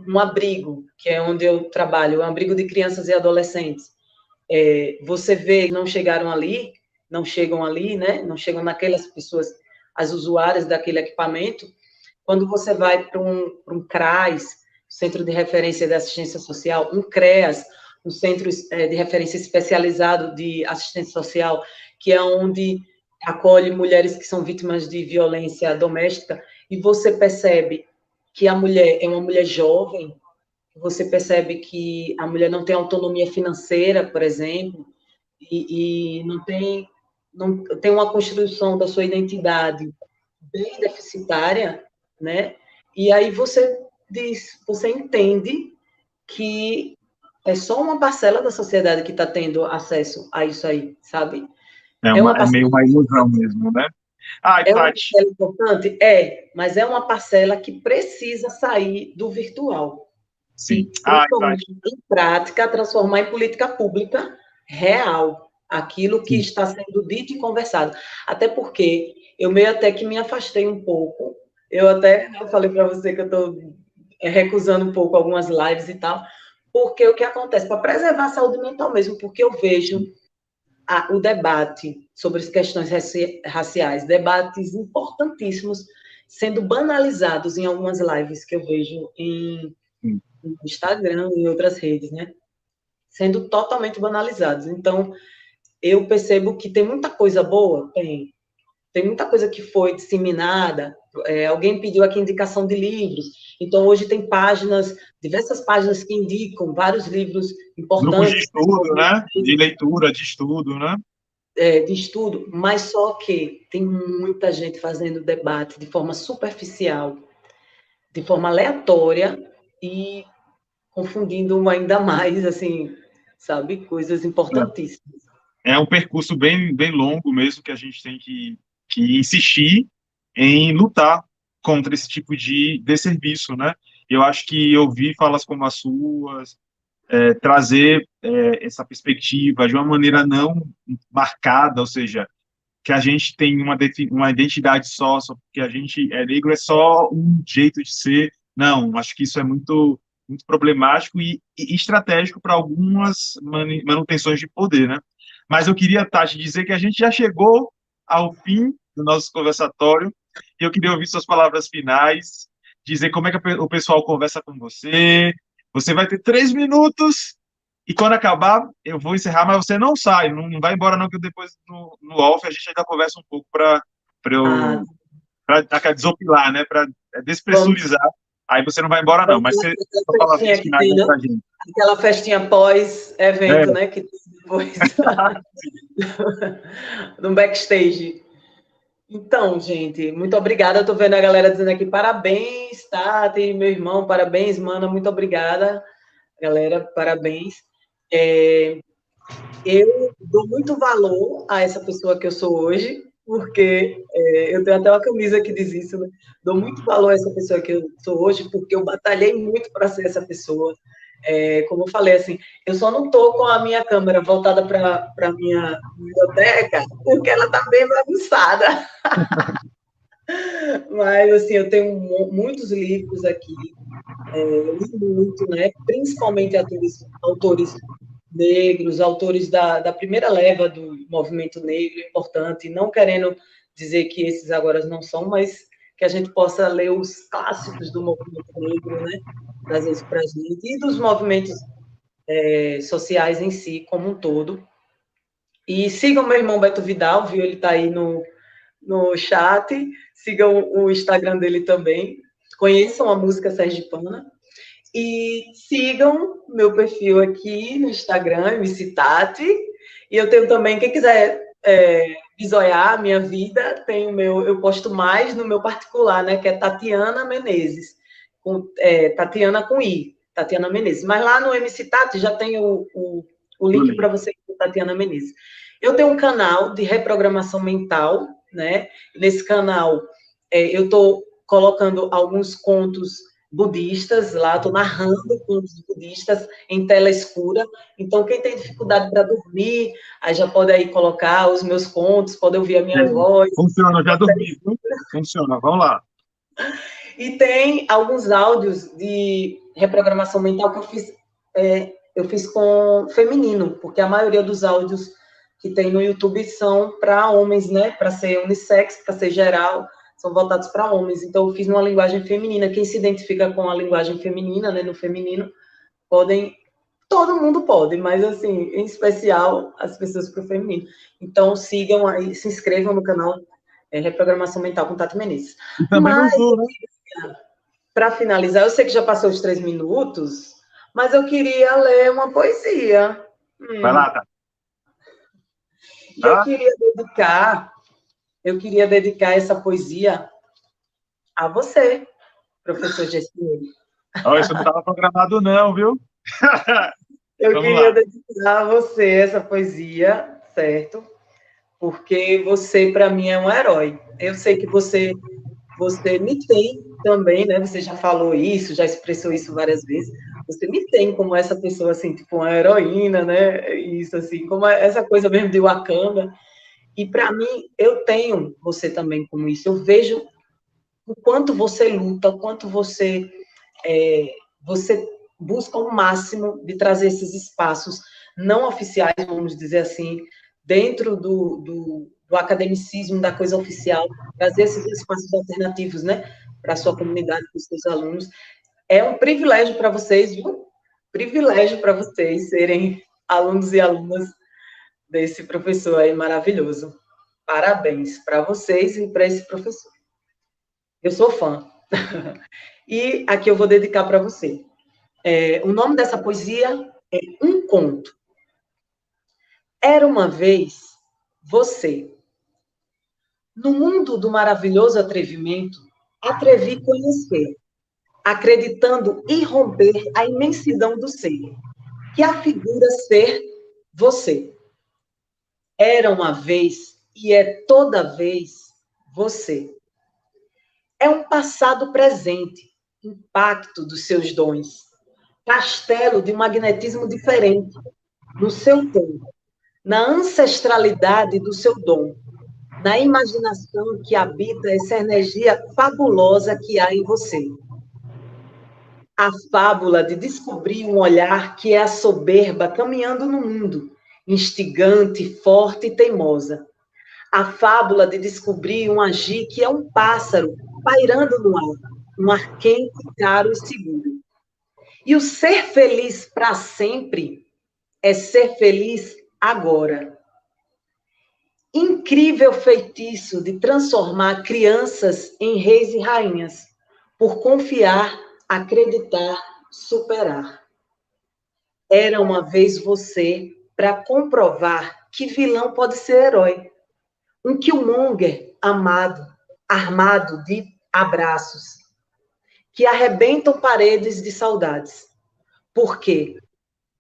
um abrigo, que é onde eu trabalho, um abrigo de crianças e adolescentes, você vê que não chegam ali, né? Não chegam naquelas pessoas, as usuárias daquele equipamento. Quando você vai para um CRAS, Centro de Referência de Assistência Social, um CREAS, um Centro de Referência Especializado de Assistência Social, que é onde acolhe mulheres que são vítimas de violência doméstica, e você percebe que a mulher é uma mulher jovem, você percebe que a mulher não tem autonomia financeira, por exemplo, e não tem uma construção da sua identidade bem deficitária, né? E aí você entende que é só uma parcela da sociedade que está tendo acesso a isso aí, sabe? É uma É parcela. meio uma ilusão mesmo, né? Ai, É uma Tati, parcela importante? É, mas é uma parcela que precisa sair do virtual sim. e Ai, transformar Tati, em prática, transformar em política pública real aquilo que sim. está sendo dito e conversado. Até porque eu meio até que me afastei um pouco. Eu até falei para você que eu estou recusando um pouco algumas lives e tal, porque o que acontece? Para preservar a saúde mental mesmo, porque eu vejo o debate sobre as questões raciais, debates importantíssimos, sendo banalizados em algumas lives que eu vejo Sim. no Instagram e em outras redes, né? Sendo totalmente banalizados. Então, eu percebo que tem muita coisa boa, tem muita coisa que foi disseminada. Alguém pediu aqui indicação de livros, então hoje tem páginas, diversas páginas que indicam vários livros Grupos de importantes estudo, né? De leitura, de estudo, né? de estudo, mas só que tem muita gente fazendo debate de forma superficial, de forma aleatória e confundindo ainda mais, assim, sabe, coisas importantíssimas. É um percurso bem, bem longo mesmo que a gente tem que insistir em lutar contra esse tipo de desserviço, né? Eu acho que ouvir falas como as suas, trazer essa perspectiva de uma maneira não marcada, ou seja, que a gente tem uma identidade só porque a gente é negro, é só um jeito de ser. Não, acho que isso é muito, muito problemático e estratégico para algumas manutenções de poder, né? Mas eu queria, Tati, dizer que a gente já chegou ao fim do nosso conversatório e eu queria ouvir suas palavras finais, dizer como é que o pessoal conversa com você. Você vai ter 3 minutos e quando acabar, eu vou encerrar, mas você não sai, não vai embora não, que depois no off a gente ainda conversa um pouco Ah, para desopilar, né? Para vamos, despressurizar. Aí você não vai embora não, vamos mas você só aquela falar festinha as que finais tem, aí não? pra gente. Aquela festinha pós-evento, É, né, que tem depois no backstage. Então, gente, muito obrigada. Eu tô vendo a galera dizendo aqui parabéns, Tati, meu irmão, parabéns, mana, muito obrigada, galera, parabéns. É, eu dou muito valor a essa pessoa que eu sou hoje, porque eu tenho até uma camisa que diz isso, né? Dou muito valor a essa pessoa que eu sou hoje, porque eu batalhei muito para ser essa pessoa. Como eu falei, assim, eu só não estou com a minha câmera voltada para a minha biblioteca, porque ela está bem bagunçada. Mas, assim, eu tenho muitos livros aqui, li muito, né? Principalmente autores negros, autores da primeira leva do movimento negro, importante, não querendo dizer que esses agora não são, mas que a gente possa ler os clássicos do movimento negro, né? Trazer isso para a gente, e dos movimentos sociais em si, como um todo. E sigam meu irmão Beto Vidal, viu? Ele está aí no chat. Sigam o Instagram dele também. Conheçam a música Sergipana. E sigam meu perfil aqui no Instagram, MC Tati. E eu tenho também, quem quiser bisoiar a minha vida, tem eu posto mais no meu particular, né? Que é Tatiana Menezes. Tatiana com I, Tatiana Menezes. Mas lá no MC Tati já tem o link para você, Tatiana Menezes. Eu tenho um canal de reprogramação mental, né? Nesse canal eu estou colocando alguns contos budistas lá, estou narrando contos budistas em tela escura. Então, quem tem dificuldade para dormir, aí já pode aí colocar os meus contos, pode ouvir a minha voz. Funciona, eu já dormi, viu? Funciona, vamos lá. E tem alguns áudios de reprogramação mental que eu fiz com feminino, porque a maioria dos áudios que tem no YouTube são para homens, né? Para ser unissex, para ser geral, são voltados para homens. Então, eu fiz numa linguagem feminina. Quem se identifica com a linguagem feminina, né? No feminino, podem. Todo mundo pode, mas assim, em especial as pessoas para o feminino. Então, sigam aí, se inscrevam no canal Reprogramação Mental com Tato Menezes. E também no Mas Zoom, né? para finalizar, eu sei que já passou os 3 minutos, mas eu queria ler uma poesia. Vai lá, tá? E Vai lá. eu queria dedicar essa poesia a você, professor Gessinei. Ó, isso não estava programado não, viu? Eu Vamos queria lá. dedicar a você essa poesia, certo? porque você, para mim, é um herói. Eu sei que você me tem também, né? Você já falou isso, já expressou isso várias vezes. Você me tem como essa pessoa, assim, tipo uma heroína, né? Isso, assim, como essa coisa mesmo de Wakanda. E para mim, eu tenho você também como isso. Eu vejo o quanto você luta, o quanto você busca o máximo de trazer esses espaços não oficiais, vamos dizer assim, dentro do academicismo, da coisa oficial, trazer esses espaços alternativos, né, para a sua comunidade, para os seus alunos. É um privilégio para vocês, viu? Privilégio para vocês serem alunos e alunas desse professor aí maravilhoso. Parabéns para vocês e para esse professor. Eu sou fã. E aqui eu vou dedicar para você. O nome dessa poesia é Um Conto. Era uma vez você. No mundo do maravilhoso atrevimento, atrevi conhecer, acreditando irromper a imensidão do ser, que afigura ser você. Era uma vez e é toda vez você. É um passado presente, impacto dos seus dons, castelo de magnetismo diferente, no seu tom, na ancestralidade do seu dom, na imaginação que habita essa energia fabulosa que há em você. A fábula de descobrir um olhar que é a soberba caminhando no mundo, instigante, forte e teimosa. A fábula de descobrir um agir que é um pássaro pairando no ar, um ar quente, caro e seguro. E o ser feliz para sempre é ser feliz agora. Incrível feitiço de transformar crianças em reis e rainhas, por confiar, acreditar, superar. Era uma vez você para comprovar que vilão pode ser herói. Um Killmonger amado, armado de abraços, que arrebentam paredes de saudades. Porque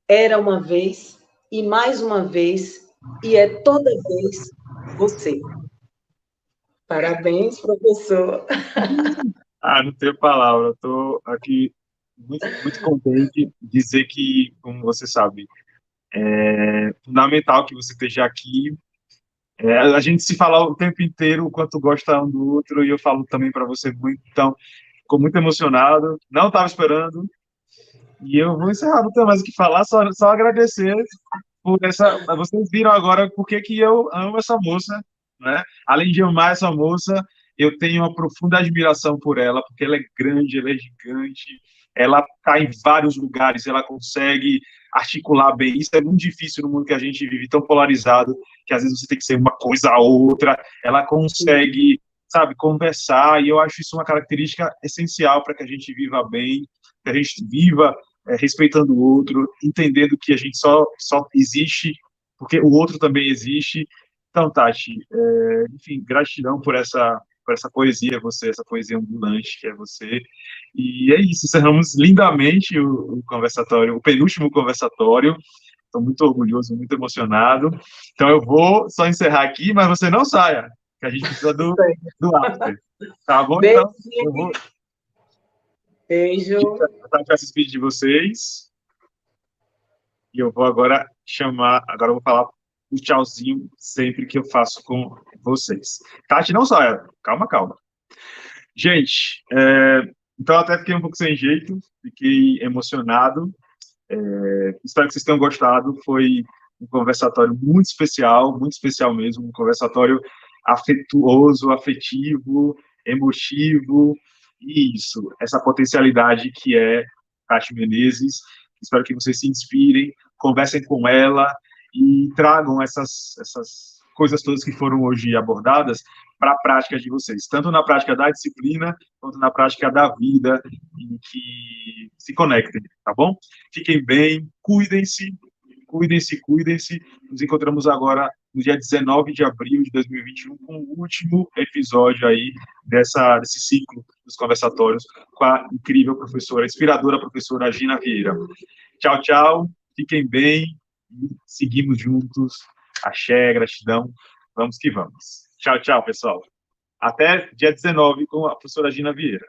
era uma vez, e mais uma vez, e é toda vez você. Parabéns, professor. Não tenho palavra. Estou aqui muito contente de dizer que, como você sabe, é fundamental que você esteja aqui. A gente se fala o tempo inteiro o quanto gosta um do outro e eu falo também para você muito. Então, ficou muito emocionado. Não estava esperando. E eu vou encerrar, não tenho mais o que falar, só agradecer por essa. Vocês viram agora por que que eu amo essa moça, né? Além de amar essa moça, eu tenho uma profunda admiração por ela, porque ela é grande, ela é gigante, ela está em vários lugares, ela consegue articular bem. Isso é muito difícil no mundo que a gente vive, tão polarizado, que às vezes você tem que ser uma coisa ou outra. Ela consegue, sabe, conversar, e eu acho isso uma característica essencial para que a gente viva bem, que a gente viva respeitando o outro, entendendo que a gente só existe porque o outro também existe. Então, Tati, enfim, gratidão por essa poesia, você, essa poesia ambulante que é você. E é isso, encerramos lindamente o conversatório, o penúltimo conversatório. Estou muito orgulhoso, muito emocionado. Então, eu vou só encerrar aqui, mas você não saia, que a gente precisa do after. Tá bom? Beijo. Então, eu vou Beijo. para se despedir de vocês. E eu vou agora agora eu vou falar o tchauzinho sempre que eu faço com vocês. Tati, não saia, calma, calma. Gente, então eu até fiquei um pouco sem jeito, fiquei emocionado. Espero que vocês tenham gostado. Foi um conversatório muito especial mesmo, um conversatório afetuoso, afetivo, emotivo, e isso, essa potencialidade que é Tati Menezes. Espero que vocês se inspirem, conversem com ela e tragam essas coisas todas que foram hoje abordadas para a prática de vocês, tanto na prática da disciplina, quanto na prática da vida, em que se conectem, tá bom? Fiquem bem, cuidem-se, cuidem-se, cuidem-se. Nos encontramos agora no dia 19 de abril de 2021 com o último episódio aí desse ciclo dos conversatórios com a incrível professora, inspiradora professora Gina Vieira. Tchau, tchau, fiquem bem e seguimos juntos. Axé, gratidão. Vamos que vamos. Tchau, tchau, pessoal. Até dia 19 com a professora Gina Vieira.